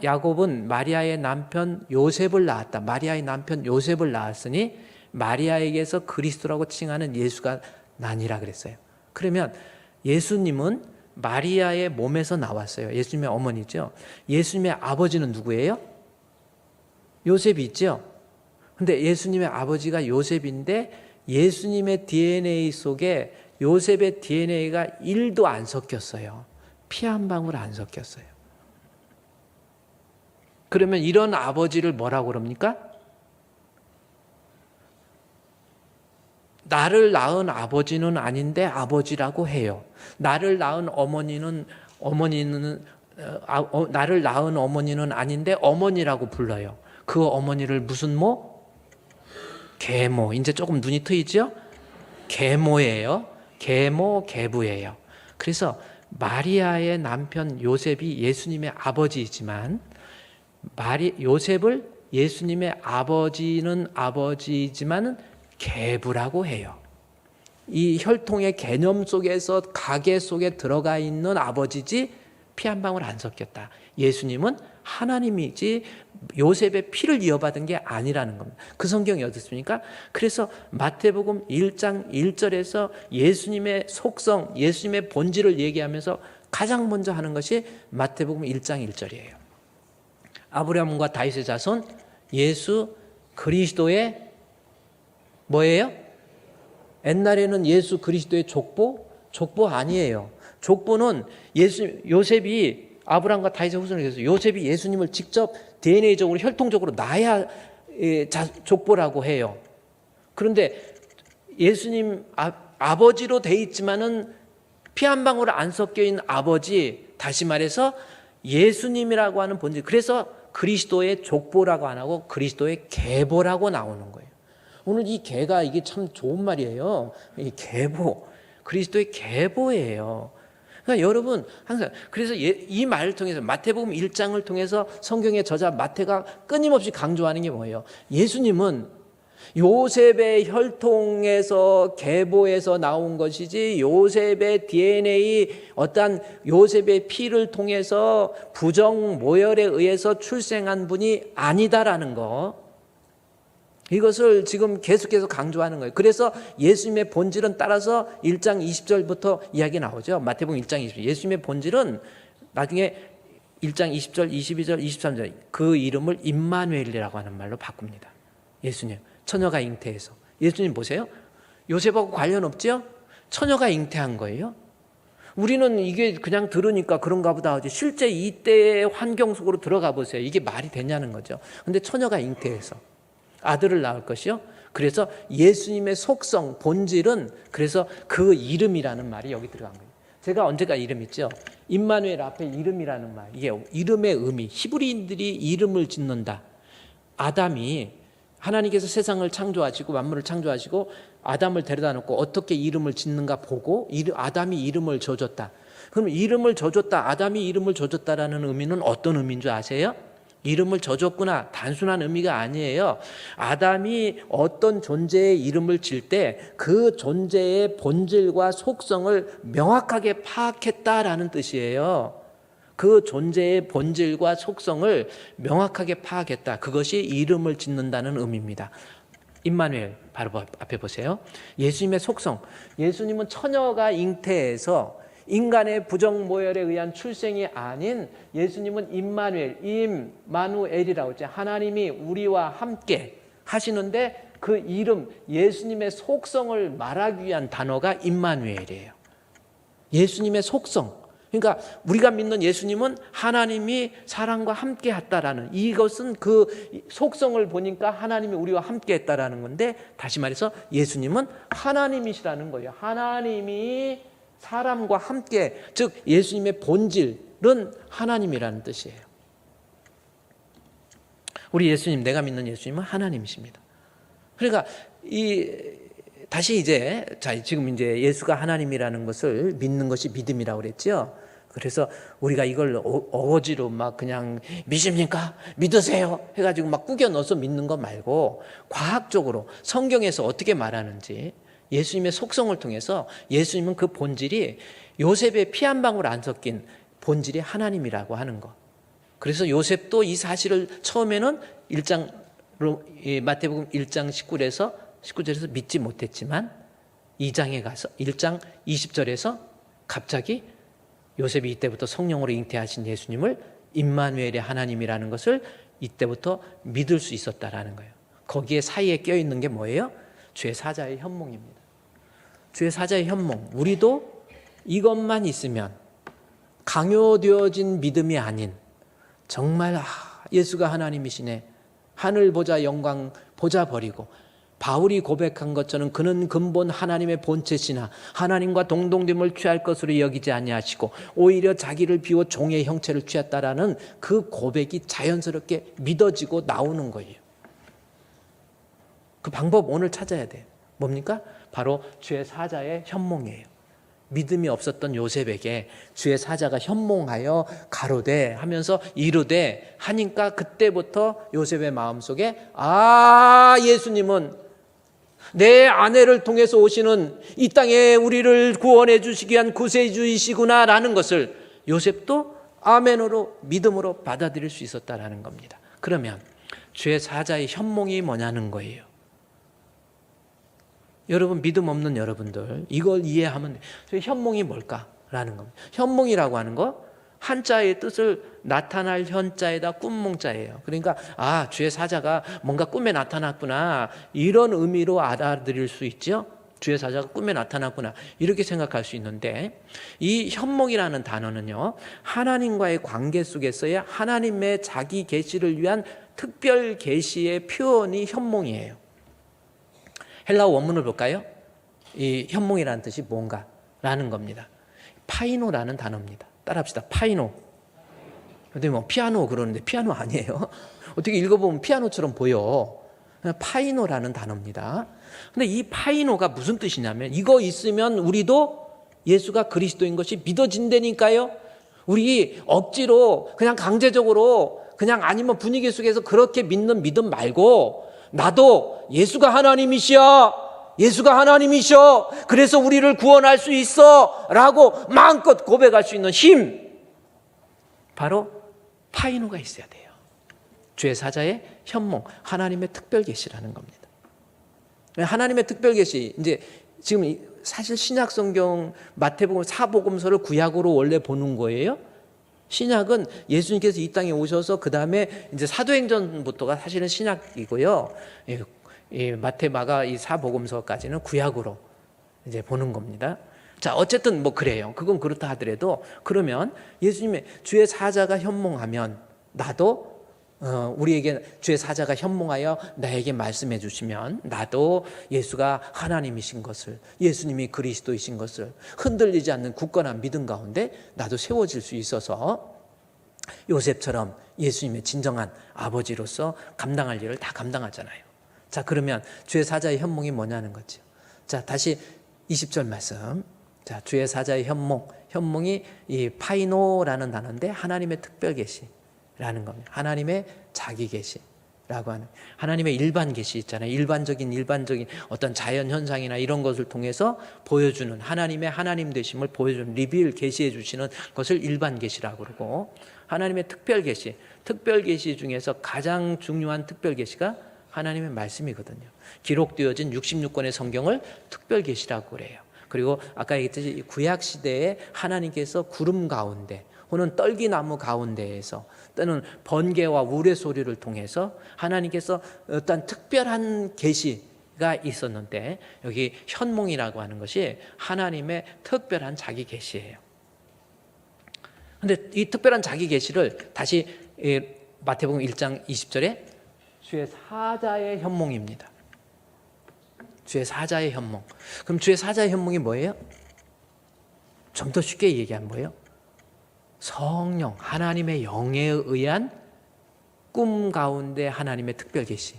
야곱은 마리아의 남편 요셉을 낳았다. 마리아의 남편 요셉을 낳았으니 마리아에게서 그리스도라고 칭하는 예수가 나니라 그랬어요. 그러면 예수님은 마리아의 몸에서 나왔어요. 예수님의 어머니죠. 예수님의 아버지는 누구예요? 요셉이 있죠. 근데 예수님의 아버지가 요셉인데 예수님의 DNA 속에 요셉의 DNA가 1도 안 섞였어요. 피 한 방울 안 섞였어요. 그러면 이런 아버지를 뭐라고 그럽니까? 나를 낳은 아버지는 아닌데 아버지라고 해요. 나를 낳은 어머니는 나를 낳은 어머니는 아닌데 어머니라고 불러요. 그 어머니를 무슨 모? 계모. 이제 조금 눈이 트이죠? 계모예요. 계모, 계부예요. 그래서 마리아의 남편 요셉이 예수님의 아버지이지만 요셉을 예수님의 아버지는 아버지이지만 계부라고 해요. 이 혈통의 개념 속에서 가계 속에 들어가 있는 아버지지 피 한 방울 안 섞였다. 예수님은 하나님이지 요셉의 피를 이어받은 게 아니라는 겁니다. 그 성경이 어떻습니까? 그래서 마태복음 1장 1절에서 예수님의 속성, 예수님의 본질을 얘기하면서 가장 먼저 하는 것이 마태복음 1장 1절이에요. 아브라함과 다윗의 자손 예수 그리스도의 뭐예요? 옛날에는 예수 그리스도의 족보 아니에요. 족보는 요셉이 아브라함과 다윗의 후손을 해서 요셉이 예수님을 직접 DNA적으로 혈통적으로 낳아야 족보라고 해요. 그런데 예수님 아버지로 돼 있지만은 피 한 방울 안 섞여 있는 아버지, 다시 말해서 예수님이라고 하는 본질. 그래서 그리스도의 족보라고 안 하고 그리스도의 계보라고 나오는 거예요. 오늘 이 계가 이게 참 좋은 말이에요. 이 계보, 그리스도의 계보예요. 그러니까 여러분 항상 그래서 이 말을 통해서 마태복음 1장을 통해서 성경의 저자 마태가 끊임없이 강조하는 게 뭐예요? 예수님은 요셉의 혈통에서 계보에서 나온 것이지 요셉의 DNA 어떠한 요셉의 피를 통해서 부정 모혈에 의해서 출생한 분이 아니다라는 거. 이것을 지금 계속해서 강조하는 거예요. 그래서 예수님의 본질은 따라서 1장 20절부터 이야기 나오죠. 마태복음 1장 20절. 예수님의 본질은 나중에 1장 20절, 22절, 23절 그 이름을 임마누엘이라고 하는 말로 바꿉니다. 예수님, 처녀가 잉태해서. 예수님 보세요. 요셉하고 관련 없죠? 처녀가 잉태한 거예요. 우리는 이게 그냥 들으니까 그런가 보다 하지 실제 이때의 환경 속으로 들어가 보세요. 이게 말이 되냐는 거죠. 근데 처녀가 잉태해서 아들을 낳을 것이요. 그래서 예수님의 속성, 본질은 그래서 그 이름이라는 말이 여기 들어간 거예요. 제가 언제가 이름 있죠? 임마누엘 앞에 이름이라는 말. 이게 이름의 의미. 히브리인들이 이름을 짓는다. 아담이 하나님께서 세상을 창조하시고 만물을 창조하시고 아담을 데려다 놓고 어떻게 이름을 짓는가 보고 아담이 이름을 줘줬다. 그럼 이름을 줘줬다, 아담이 이름을 줘줬다라는 의미는 어떤 의미인 줄 아세요? 이름을 줘줬구나, 단순한 의미가 아니에요. 아담이 어떤 존재의 이름을 질 때 그 존재의 본질과 속성을 명확하게 파악했다라는 뜻이에요. 그 존재의 본질과 속성을 명확하게 파악했다. 그것이 이름을 짓는다는 의미입니다. 임마누엘 바로 앞에 보세요. 예수님의 속성. 예수님은 처녀가 잉태해서 인간의 부정모혈에 의한 출생이 아닌 예수님은 임마누엘, 임마누엘이라고 했죠. 하나님이 우리와 함께 하시는데 그 이름, 예수님의 속성을 말하기 위한 단어가 임마누엘이에요. 예수님의 속성. 그러니까 우리가 믿는 예수님은 하나님이 사람과 함께 했다라는, 이것은 그 속성을 보니까 하나님이 우리와 함께 했다라는 건데, 다시 말해서 예수님은 하나님이시라는 거예요. 하나님이 사람과 함께, 즉 예수님의 본질은 하나님이라는 뜻이에요. 우리 예수님, 내가 믿는 예수님은 하나님이십니다. 그러니까 다시 지금 이제 예수가 하나님이라는 것을 믿는 것이 믿음이라고 그랬죠. 그래서 우리가 이걸 어거지로 막 그냥 믿습니까? 믿으세요 해가지고 막 꾸겨 넣어서 믿는 거 말고, 과학적으로 성경에서 어떻게 말하는지, 예수님의 속성을 통해서 예수님은 그 본질이 요셉의 피 한 방울 안 섞인 본질이 하나님이라고 하는 거. 그래서 요셉도 이 사실을 처음에는 마태복음 1장 19절에서 믿지 못했지만 2장에 가서 1장 20절에서 갑자기 요셉이 이때부터 성령으로 잉태하신 예수님을 임마누엘의 하나님이라는 것을 이때부터 믿을 수 있었다라는 거예요. 거기에 사이에 껴있는 게 뭐예요? 주의 사자의 현몽입니다. 주의 사자의 현몽. 우리도 이것만 있으면, 강요되어진 믿음이 아닌 정말 예수가 하나님이시네, 하늘 보자 영광 보자 버리고 바울이 고백한 것처럼 그는 근본 하나님의 본체시나 하나님과 동등됨을 취할 것으로 여기지 아니하시고 오히려 자기를 비워 종의 형체를 취했다라는 그 고백이 자연스럽게 믿어지고 나오는 거예요. 그 방법 오늘 찾아야 돼요. 뭡니까? 바로 주의 사자의 현몽이에요. 믿음이 없었던 요셉에게 주의 사자가 현몽하여 가로되 하면서 이르되 하니까, 그때부터 요셉의 마음속에 예수님은 내 아내를 통해서 오시는 이 땅에 우리를 구원해 주시기 위한 구세주이시구나 라는 것을 요셉도 아멘으로, 믿음으로 받아들일 수 있었다라는 겁니다. 그러면 주의 사자의 현몽이 뭐냐는 거예요. 여러분, 믿음 없는 여러분들, 이걸 이해하면 돼요. 저희 현몽이 뭘까라는 겁니다. 현몽이라고 하는 거, 한자의 뜻을 나타날 현자에다 꿈몽자예요. 그러니까 주의 사자가 뭔가 꿈에 나타났구나, 이런 의미로 알아들일 수 있죠. 주의 사자가 꿈에 나타났구나, 이렇게 생각할 수 있는데, 이 현몽이라는 단어는요, 하나님과의 관계 속에서의 하나님의 자기 계시를 위한 특별 계시의 표현이 현몽이에요. 헬라어 원문을 볼까요? 이 현몽이라는 뜻이 뭔가라는 겁니다. 파이노라는 단어입니다. 따라합시다. 파이노. 근데 피아노 그러는데 피아노 아니에요. 어떻게 읽어보면 피아노처럼 보여. 파이노라는 단어입니다. 근데 이 파이노가 무슨 뜻이냐면, 이거 있으면 우리도 예수가 그리스도인 것이 믿어진다니까요. 우리 억지로 그냥 강제적으로 그냥, 아니면 분위기 속에서 그렇게 믿는 믿음 말고, 나도 예수가 하나님이시여, 예수가 하나님이셔, 그래서 우리를 구원할 수 있어 라고 마음껏 고백할 수 있는 힘, 바로 파이노가 있어야 돼요. 주의 사자의 현몽, 하나님의 특별 계시라는 겁니다. 하나님의 특별 계시, 이제 지금 사실 신약 성경 마태복음 사복음서를 구약으로 원래 보는 거예요. 신약은 예수님께서 이 땅에 오셔서 그 다음에 이제 사도행전부터가 사실은 신약이고요. 마태, 마가 이 사복음서까지는 구약으로 이제 보는 겁니다. 자, 어쨌든 그래요. 그건 그렇다 하더라도, 그러면 예수님의 주의 사자가 현몽하면 나도 우리에게 주의 사자가 현몽하여 나에게 말씀해 주시면 나도 예수가 하나님이신 것을, 예수님이 그리스도이신 것을 흔들리지 않는 굳건한 믿음 가운데 나도 세워질 수 있어서 요셉처럼 예수님의 진정한 아버지로서 감당할 일을 다 감당하잖아요. 자, 그러면 주의 사자의 현몽이 뭐냐는 거죠. 자, 다시 20절 말씀. 자, 주의 사자의 현몽이 이 파이노라는 단어인데 하나님의 특별 계시라는 겁니다. 하나님의 자기 계시라고 하는, 하나님의 일반 계시 있잖아요. 일반적인 어떤 자연 현상이나 이런 것을 통해서 보여주는, 하나님의 하나님 되심을 보여주는, 리빌 계시해 주시는 것을 일반 계시라고 그러고, 하나님의 특별 계시 중에서 가장 중요한 특별 계시가 하나님의 말씀이거든요. 기록되어진 66권의 성경을 특별 계시라고 그래요. 그리고 아까 얘기했듯이 구약 시대에 하나님께서 구름 가운데 혹은 떨기나무 가운데에서 또는 번개와 우레 소리를 통해서 하나님께서 어떤 특별한 계시가 있었는데, 여기 현몽이라고 하는 것이 하나님의 특별한 자기 계시예요. 그런데 이 특별한 자기 계시를 다시 마태복음 1장 20절에 주의 사자의 현몽입니다. 주의 사자의 현몽. 그럼 주의 사자의 현몽이 뭐예요? 좀 더 쉽게 얘기하면 뭐예요? 성령, 하나님의 영에 의한 꿈 가운데 하나님의 특별 계시,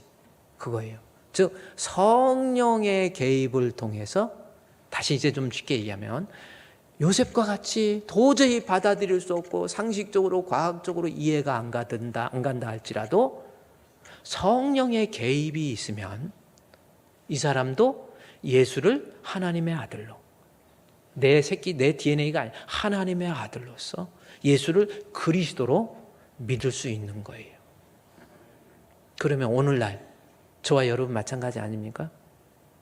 그거예요. 즉 성령의 개입을 통해서, 다시 이제 좀 쉽게 얘기하면 요셉과 같이 도저히 받아들일 수 없고 상식적으로 과학적으로 이해가 안 간다 할지라도 성령의 개입이 있으면 이 사람도 예수를 하나님의 아들로, 내 DNA가 아니라 하나님의 아들로서 예수를 그리스도로 믿을 수 있는 거예요. 그러면 오늘날 저와 여러분 마찬가지 아닙니까?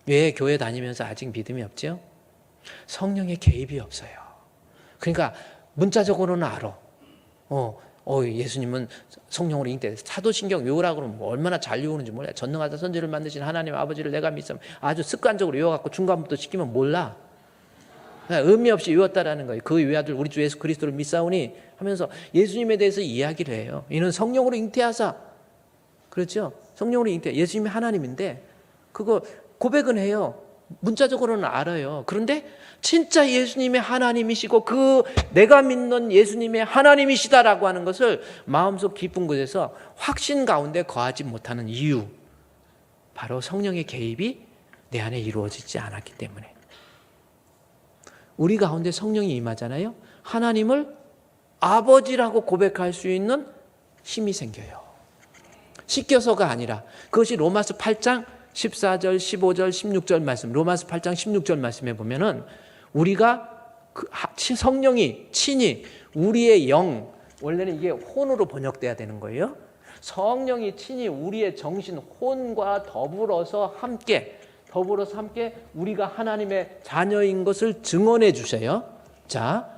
왜 교회 다니면서 아직 믿음이 없죠? 성령의 개입이 없어요. 그러니까 문자적으로는 알아. 예수님은 성령으로 잉태돼서 사도신경 외우라고 그러면 뭐 얼마나 잘 외우는지 몰라요. 전능하사 선지를 만드신 하나님 아버지를 내가 믿음, 아주 습관적으로 외워갖고 중간부터 시키면 몰라. 의미 없이 외웠다라는 거예요. 그 외아들 우리 주 예수 그리스도를 믿사오니 하면서 예수님에 대해서 이야기를 해요. 이는 성령으로 잉태하사, 그렇죠? 성령으로 예수님이 하나님인데 그거 고백은 해요. 문자적으로는 알아요. 그런데 진짜 예수님의 하나님이시고 그 내가 믿는 예수님의 하나님이시다라고 하는 것을 마음속 깊은 곳에서 확신 가운데 거하지 못하는 이유, 바로 성령의 개입이 내 안에 이루어지지 않았기 때문에. 우리 가운데 성령이 임하잖아요. 하나님을 아버지라고 고백할 수 있는 힘이 생겨요. 씻겨서가 아니라, 그것이 로마서 8장 14절, 15절, 16절 말씀, 로마서 8장 16절 말씀에 보면은 우리가 성령이 친히 우리의 영, 원래는 이게 혼으로 번역돼야 되는 거예요. 성령이 친히 우리의 정신, 혼과 더불어서 함께 우리가 하나님의 자녀인 것을 증언해 주셔요. 자,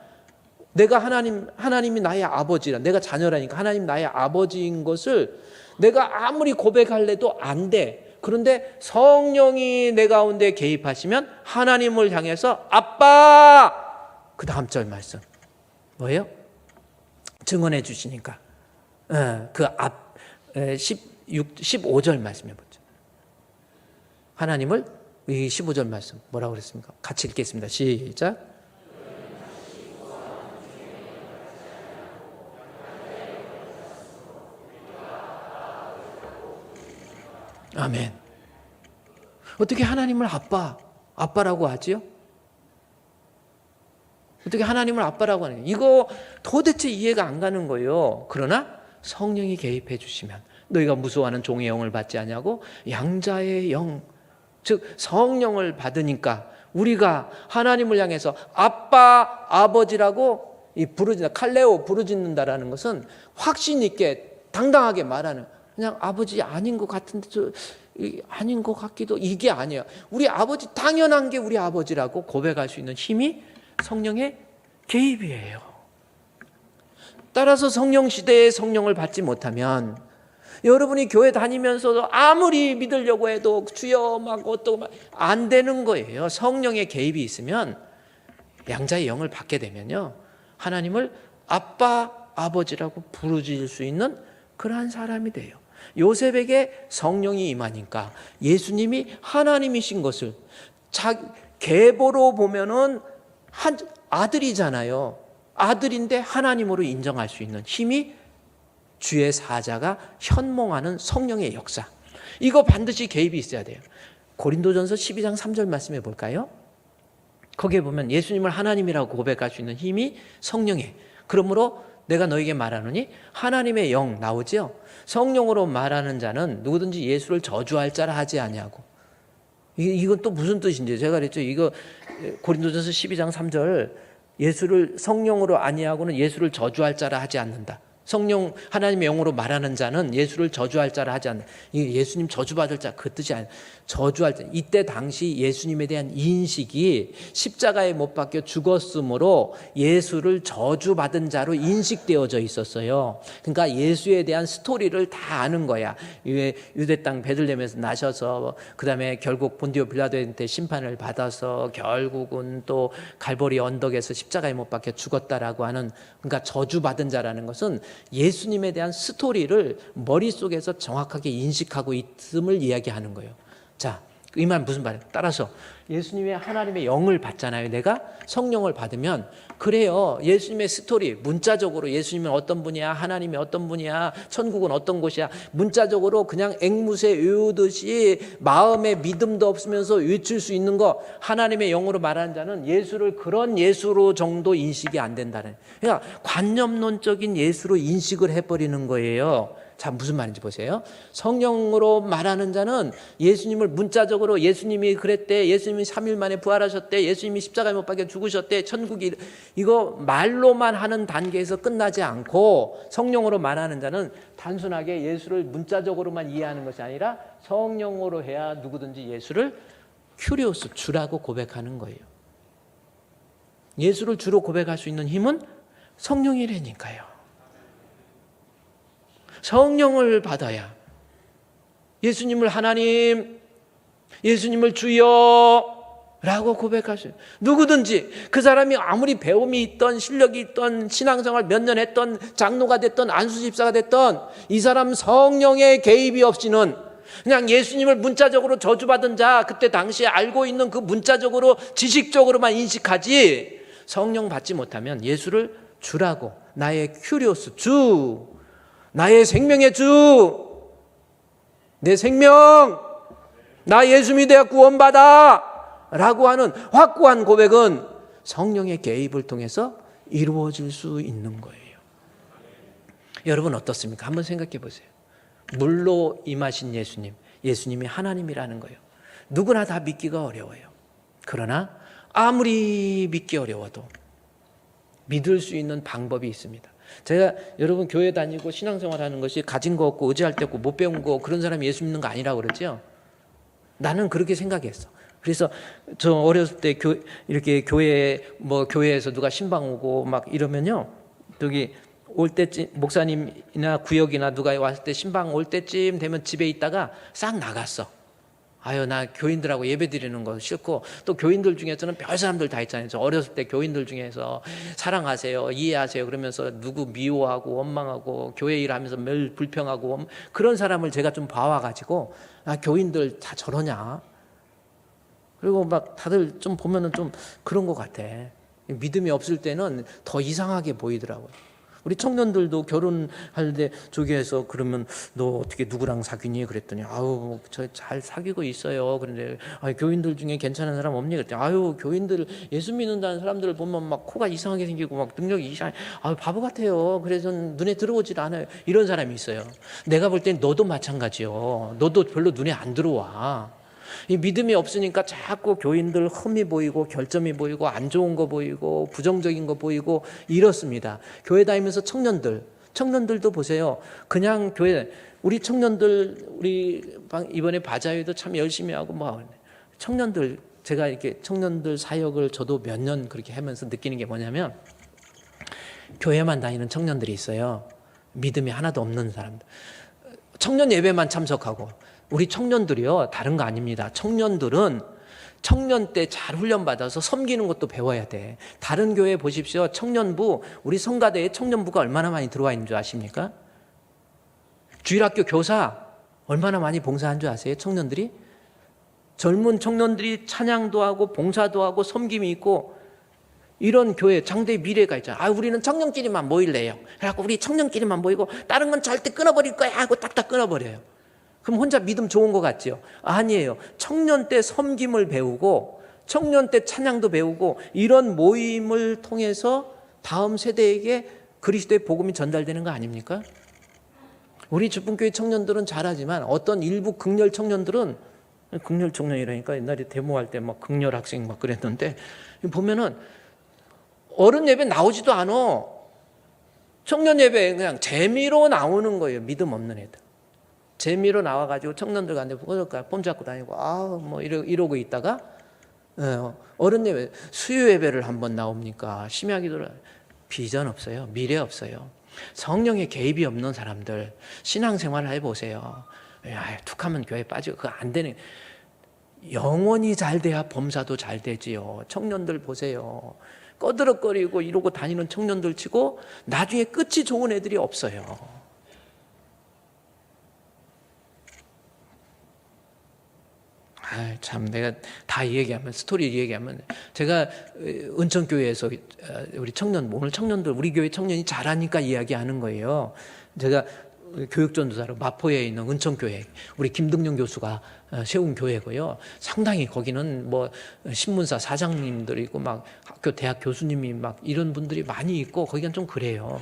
내가 하나님이 나의 아버지라, 내가 자녀라니까 하나님 나의 아버지인 것을 내가 아무리 고백할래도 안 돼. 그런데 성령이 내 가운데 개입하시면 하나님을 향해서 아빠! 그 다음 절 말씀 뭐예요? 증언해 주시니까 그 앞 15절 말씀해 보죠. 하나님을, 이 15절 말씀 뭐라고 그랬습니까? 같이 읽겠습니다. 시작. 아멘. 어떻게 하나님을 아빠라고 하지요? 어떻게 하나님을 아빠라고 하느냐? 이거 도대체 이해가 안 가는 거예요. 그러나 성령이 개입해 주시면, 너희가 무서워하는 종의 영을 받지 아니하고 양자의 영, 즉 성령을 받으니까 우리가 하나님을 향해서 아빠, 아버지라고 부르짖는다. 칼레오 부르짖는다라는 것은 확신 있게 당당하게 말하는, 그냥 아버지 아닌 것 같은데 아닌 것 같기도, 이게 아니에요. 우리 아버지, 당연한 게 우리 아버지라고 고백할 수 있는 힘이 성령의 개입이에요. 따라서 성령 시대에 성령을 받지 못하면 여러분이 교회 다니면서도 아무리 믿으려고 해도 주여 막 어떠고 안 되는 거예요. 성령의 개입이 있으면, 양자의 영을 받게 되면요, 하나님을 아빠, 아버지라고 부르짖을 수 있는 그러한 사람이 돼요. 요셉에게 성령이 임하니까 예수님이 하나님이신 것을 계보로 보면은 아들이잖아요. 아들인데 하나님으로 인정할 수 있는 힘이 주의 사자가 현몽하는 성령의 역사. 이거 반드시 개입이 있어야 돼요. 고린도전서 12장 3절 말씀해 볼까요? 거기에 보면 예수님을 하나님이라고 고백할 수 있는 힘이 성령에. 그러므로 내가 너에게 말하노니 하나님의 영 나오죠. 성령으로 말하는 자는 누구든지 예수를 저주할 자라 하지 아니하고. 이건 또 무슨 뜻인지 제가 그랬죠. 이거 고린도전서 12장 3절 예수를 성령으로 아니하고는 예수를 저주할 자라 하지 않는다. 성령 하나님의 영으로 말하는 자는 예수를 저주할 자라 하지 않는다. 이게 예수님 저주받을 자 그 뜻이 아니에요. 저주할 자. 이때 당시 예수님에 대한 인식이 십자가에 못 박혀 죽었으므로 예수를 저주받은 자로 인식되어져 있었어요. 그러니까 예수에 대한 스토리를 다 아는 거야. 유대 땅 베들레헴에서 나셔서 그다음에 결국 본디오 빌라도한테 심판을 받아서 결국은 또 갈보리 언덕에서 십자가에 못 박혀 죽었다라고 하는, 그러니까 저주받은 자라는 것은 예수님에 대한 스토리를 머릿속에서 정확하게 인식하고 있음을 이야기하는 거예요. 자, 이 말 무슨 말이에요? 따라서 예수님의 하나님의 영을 받잖아요. 내가 성령을 받으면 그래요. 예수님의 스토리 문자적으로 예수님은 어떤 분이야, 하나님이 어떤 분이야, 천국은 어떤 곳이야, 문자적으로 그냥 앵무새 외우듯이 마음에 믿음도 없으면서 외칠 수 있는 거, 하나님의 영으로 말하는 자는 예수를 그런 예수로 정도 인식이 안 된다는, 그러니까 관념론적인 예수로 인식을 해버리는 거예요. 자, 무슨 말인지 보세요. 성령으로 말하는 자는 예수님을 문자적으로 예수님이 그랬대, 예수님이 3일 만에 부활하셨대, 예수님이 십자가에 못 박혀 죽으셨대, 천국이, 이거 말로만 하는 단계에서 끝나지 않고, 성령으로 말하는 자는 단순하게 예수를 문자적으로만 이해하는 것이 아니라 성령으로 해야 누구든지 예수를 큐리오스, 주라고 고백하는 거예요. 예수를 주로 고백할 수 있는 힘은 성령이라니까요. 성령을 받아야 예수님을 하나님, 예수님을 주여 라고 고백할 수 있어요. 누구든지 그 사람이 아무리 배움이 있던 실력이 있던 신앙생활 몇 년 했던 장로가 됐던 안수집사가 됐던 이 사람 성령의 개입이 없이는 그냥 예수님을 문자적으로 저주받은 자, 그때 당시에 알고 있는 그 문자적으로 지식적으로만 인식하지, 성령 받지 못하면 예수를 주라고, 나의 큐리오스 주, 나의 생명의 주, 내 생명, 나 예수 믿어야 구원받아 라고 하는 확고한 고백은 성령의 개입을 통해서 이루어질 수 있는 거예요. 여러분 어떻습니까? 한번 생각해 보세요. 물로 임하신 예수님, 예수님이 하나님이라는 거예요. 누구나 다 믿기가 어려워요. 그러나 아무리 믿기 어려워도 믿을 수 있는 방법이 있습니다. 제가 여러분 교회 다니고 신앙생활 하는 것이 가진 거 없고 의지할 데 없고 못 배운 거 그런 사람이 예수 믿는 거 아니라고 그러죠. 나는 그렇게 생각했어. 그래서 저 어렸을 때 이렇게 교회에서 누가 신방 오고 막 이러면요, 저기 올 때쯤 목사님이나 구역이나 누가 왔을 때 신방 올 때쯤 되면 집에 있다가 싹 나갔어. 아유, 나 교인들하고 예배 드리는 거 싫고, 또 교인들 중에서는 별 사람들 다 있잖아요. 저 어렸을 때 교인들 중에서 사랑하세요, 이해하세요 그러면서 누구 미워하고 원망하고 교회 일하면서 늘 불평하고 그런 사람을 제가 좀 봐와가지고, 아, 교인들 다 저러냐. 그리고 막 다들 좀 보면은 좀 그런 것 같아. 믿음이 없을 때는 더 이상하게 보이더라고요. 우리 청년들도 결혼할 때 조교에서 그러면 너 어떻게 누구랑 사귀니? 그랬더니 아유, 저 잘 사귀고 있어요. 그런데 교인들 중에 괜찮은 사람 없니? 그랬더니 아유, 교인들 예수 믿는다는 사람들을 보면 막 코가 이상하게 생기고 막 능력이 이상해. 아유, 바보 같아요. 그래서 눈에 들어오질 않아요. 이런 사람이 있어요. 내가 볼 땐 너도 마찬가지요. 너도 별로 눈에 안 들어와. 이 믿음이 없으니까 자꾸 교인들 흠이 보이고 결점이 보이고 안 좋은 거 보이고 부정적인 거 보이고 이렇습니다. 교회 다니면서 청년들도 보세요. 그냥 교회, 우리 청년들, 우리 이번에 바자회도 참 열심히 하고 뭐 청년들, 제가 이렇게 청년들 사역을 저도 몇 년 그렇게 하면서 느끼는 게 뭐냐면, 교회만 다니는 청년들이 있어요. 믿음이 하나도 없는 사람들. 청년 예배만 참석하고. 우리 청년들이요, 다른 거 아닙니다. 청년들은 청년 때 잘 훈련받아서 섬기는 것도 배워야 돼. 다른 교회 보십시오. 청년부, 우리 성가대에 청년부가 얼마나 많이 들어와 있는 줄 아십니까? 주일학교 교사 얼마나 많이 봉사한 줄 아세요? 청년들이? 젊은 청년들이 찬양도 하고 봉사도 하고 섬김이 있고, 이런 교회 장대의 미래가 있잖아요. 아, 우리는 청년끼리만 모일래요. 그래갖고 우리 청년끼리만 모이고 다른 건 절대 끊어버릴 거야 하고 딱딱 끊어버려요. 그럼 혼자 믿음 좋은 것 같죠? 아니에요. 청년 때 섬김을 배우고 청년 때 찬양도 배우고 이런 모임을 통해서 다음 세대에게 그리스도의 복음이 전달되는 거 아닙니까? 우리 주분교회 청년들은 잘하지만 어떤 일부 극렬 청년들은, 극렬 청년이라니까 옛날에 데모할 때 막 극렬 학생 막 그랬는데, 보면은 어른 예배 나오지도 않아. 청년 예배 그냥 재미로 나오는 거예요. 믿음 없는 애들. 재미로 나와가지고 청년들 간데 폼 잡고 다니고 뭐 이러고 있다가 어른 예배, 수요 예배를 한번 나옵니까? 심야 기도를. 비전 없어요. 미래 없어요. 성령의 개입이 없는 사람들 신앙생활을 해보세요. 툭하면 교회 빠지고 그거 안 되는. 영원히 잘 돼야 범사도 잘 되지요. 청년들 보세요. 꺼드럭거리고 이러고 다니는 청년들 치고 나중에 끝이 좋은 애들이 없어요. 참 내가 다 얘기하면 스토리 얘기하면 제가 은천교회에서 우리 청년 오늘 청년들 우리 교회 청년이 잘하니까 이야기하는 거예요. 제가 교육전도사로 마포에 있는 은천교회 우리 김등용 교수가 세운 교회고요. 상당히 거기는 뭐 신문사 사장님들이고 막 학교 대학 교수님이 막 이런 분들이 많이 있고 거기는 좀 그래요.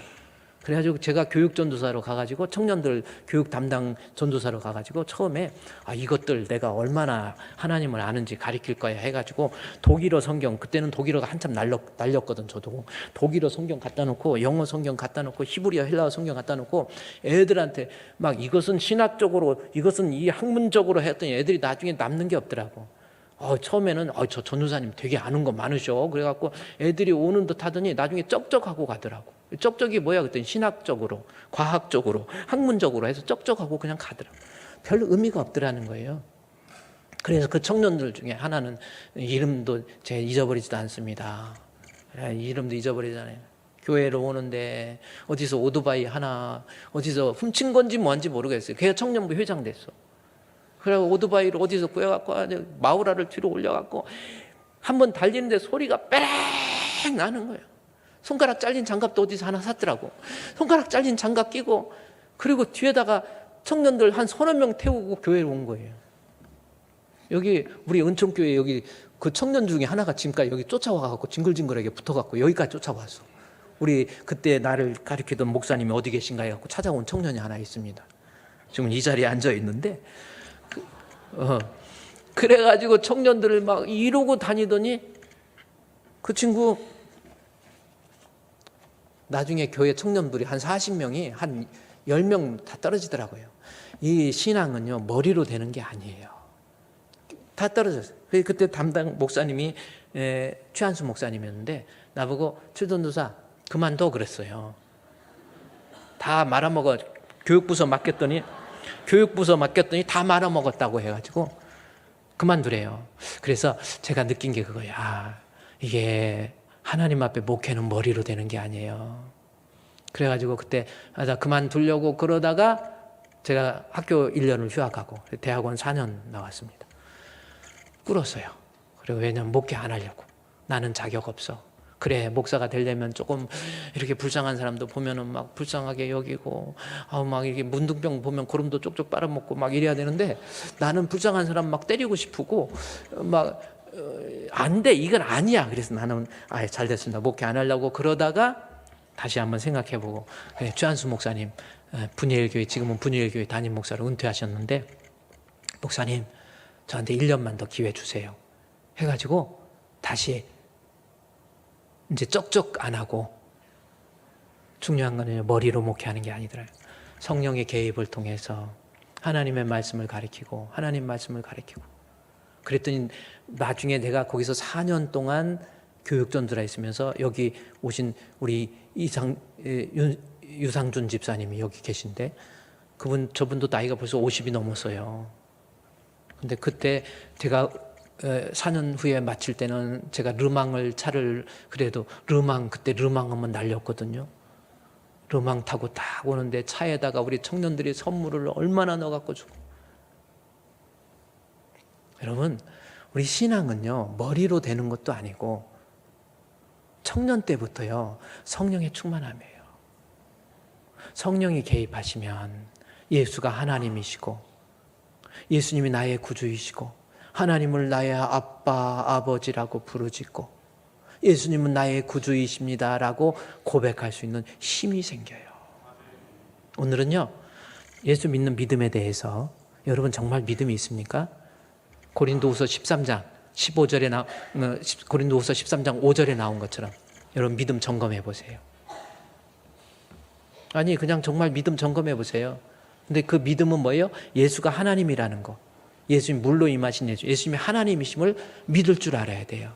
그래가지고 제가 교육전도사로 가가지고 청년들 교육 담당 전도사로 가가지고 처음에 이것들 내가 얼마나 하나님을 아는지 가르칠 거야 해가지고 독일어 성경, 그때는 독일어가 한참 날렸거든. 저도 독일어 성경 갖다 놓고 영어 성경 갖다 놓고 히브리어 헬라어 성경 갖다 놓고 애들한테 막 이것은 신학적으로 이것은 이 학문적으로 했더니 애들이 나중에 남는 게 없더라고. 처음에는 저 전도사님 되게 아는 거 많으셔. 그래갖고 애들이 오는 듯 하더니 나중에 쩍쩍하고 가더라고. 쩍쩍이 뭐야 그랬더니 신학적으로 과학적으로 학문적으로 해서 쩍쩍하고 그냥 가더라고. 별 의미가 없더라는 거예요. 그래서 그 청년들 중에 하나는 이름도 제가 잊어버리지도 않습니다. 이름도 잊어버리지 않아요. 교회로 오는데 어디서 오토바이 하나 어디서 훔친 건지 뭔지 모르겠어요. 걔가 청년부 회장 됐어. 그래서 오토바이를 어디서 구해갖고 마우라를 뒤로 올려갖고 한번 달리는데 소리가 빼렉 나는 거예요. 손가락 잘린 장갑도 어디서 하나 샀더라고. 손가락 잘린 장갑 끼고 그리고 뒤에다가 청년들 한 30명 태우고 교회로 온 거예요. 여기 우리 은총교회 여기 그 청년 중에 하나가 지금까지 여기 쫓아와갖고 징글징글하게 붙어갖고 여기까지 쫓아왔어. 우리 그때 나를 가르치던 목사님이 어디 계신가 해갖고 찾아온 청년이 하나 있습니다. 지금 이 자리에 앉아 있는데 그래가지고 청년들을 막 이러고 다니더니 그 친구 나중에 교회 청년들이 한 40명이 한 10명 다 떨어지더라고요. 이 신앙은요 머리로 되는 게 아니에요. 다 떨어졌어요. 그때 담당 목사님이 최한수 목사님이었는데 나보고 최전도사 그만둬 그랬어요. 다 말아먹어. 교육부서 맡겼더니 다 말아먹었다고 해가지고 그만두래요. 그래서 제가 느낀 게 그거야. 이게 하나님 앞에 목회는 머리로 되는 게 아니에요. 그래가지고 그때 나 그만두려고 그러다가 제가 학교 1년을 휴학하고 대학원 4년 나왔습니다. 꿇었어요. 그리고 왜냐면 목회 안 하려고. 나는 자격 없어. 그래 목사가 되려면 조금 이렇게 불쌍한 사람도 보면은 막 불쌍하게 여기고 막 이렇게 문둥병 보면 고름도 쪽쪽 빨아먹고 막 이래야 되는데 나는 불쌍한 사람 막 때리고 싶고 막 안 돼. 이건 아니야. 그래서 나는 잘 됐습니다. 목회 안 하려고 그러다가 다시 한번 생각해보고 최한수 목사님 분이엘교회 지금은 분이엘교회 담임 목사로 은퇴하셨는데 목사님 저한테 1년만 더 기회 주세요. 해가지고 다시 이제 쩍쩍 안 하고 중요한 거는 머리로 목회하는 게 아니더라고요. 성령의 개입을 통해서 하나님의 말씀을 가르치고 하나님 말씀을 가르치고 그랬더니 나중에 내가 거기서 4년 동안 교육전도라 있으면서 여기 오신 우리 유상준 집사님이 여기 계신데 저분도 나이가 벌써 50이 넘었어요. 근데 그때 제가 4년 후에 마칠 때는 제가 차를 그래도 그때 르망 한번 날렸거든요. 르망 타고 딱 오는데 차에다가 우리 청년들이 선물을 얼마나 넣어갖고 주고. 여러분 우리 신앙은요 머리로 되는 것도 아니고 청년 때부터요, 성령의 충만함이에요. 성령이 개입하시면 예수가 하나님이시고 예수님이 나의 구주이시고 하나님을 나의 아빠, 아버지라고 부르짖고 예수님은 나의 구주이십니다라고 고백할 수 있는 힘이 생겨요. 오늘은요, 예수 믿는 믿음에 대해서 여러분 정말 믿음이 있습니까? 고린도후서 13장 15절에 고린도후서 13장 5절에 나온 것처럼 여러분 믿음 점검해 보세요. 아니 그냥 정말 믿음 점검해 보세요. 근데 그 믿음은 뭐예요? 예수가 하나님이라는 거, 예수님 물로 임하신 예수님이 하나님이심을 믿을 줄 알아야 돼요.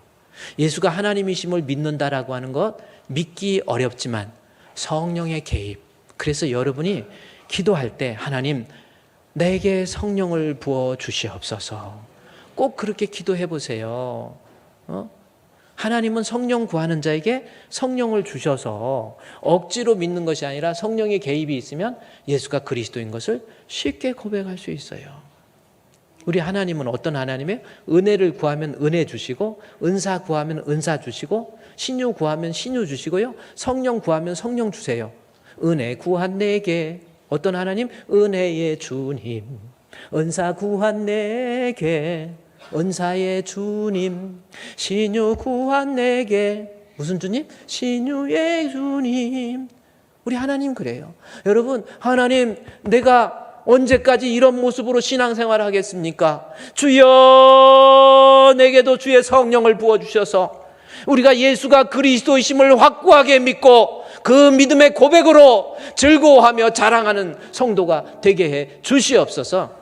예수가 하나님이심을 믿는다라고 하는 것 믿기 어렵지만 성령의 개입, 그래서 여러분이 기도할 때 하나님 내게 성령을 부어 주시옵소서, 꼭 그렇게 기도해 보세요. 하나님은 성령 구하는 자에게 성령을 주셔서 억지로 믿는 것이 아니라 성령의 개입이 있으면 예수가 그리스도인 것을 쉽게 고백할 수 있어요. 우리 하나님은 어떤 하나님이에요? 은혜를 구하면 은혜 주시고, 은사 구하면 은사 주시고, 신유 구하면 신유 주시고요, 성령 구하면 성령 주세요. 은혜 구한 내게, 어떤 하나님? 은혜의 주님. 은사 구한 내게, 은사의 주님. 신유 구한 내게, 무슨 주님? 신유의 주님. 우리 하나님 그래요. 여러분, 하나님 내가 언제까지 이런 모습으로 신앙생활을 하겠습니까? 주여 내게도 주의 성령을 부어주셔서 우리가 예수가 그리스도이심을 확고하게 믿고 그 믿음의 고백으로 즐거워하며 자랑하는 성도가 되게 해 주시옵소서.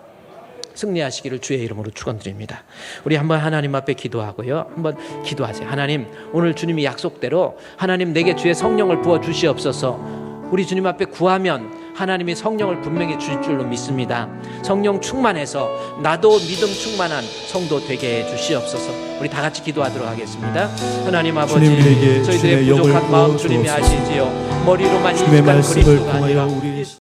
승리하시기를 주의 이름으로 축원드립니다. 우리 한번 하나님 앞에 기도하고요, 한번 기도하세요. 하나님, 오늘 주님이 약속대로 하나님 내게 주의 성령을 부어 주시옵소서. 우리 주님 앞에 구하면 하나님이 성령을 분명히 주실 줄로 믿습니다. 성령 충만해서 나도 믿음 충만한 성도 되게 해 주시옵소서. 우리 다 같이 기도하도록 하겠습니다. 하나님 아버지, 저희들의 부족한 마음 주님이 아시지요. 머리로만 주님의 익숙한 말씀을 그리스도가 통하여 아니라 우리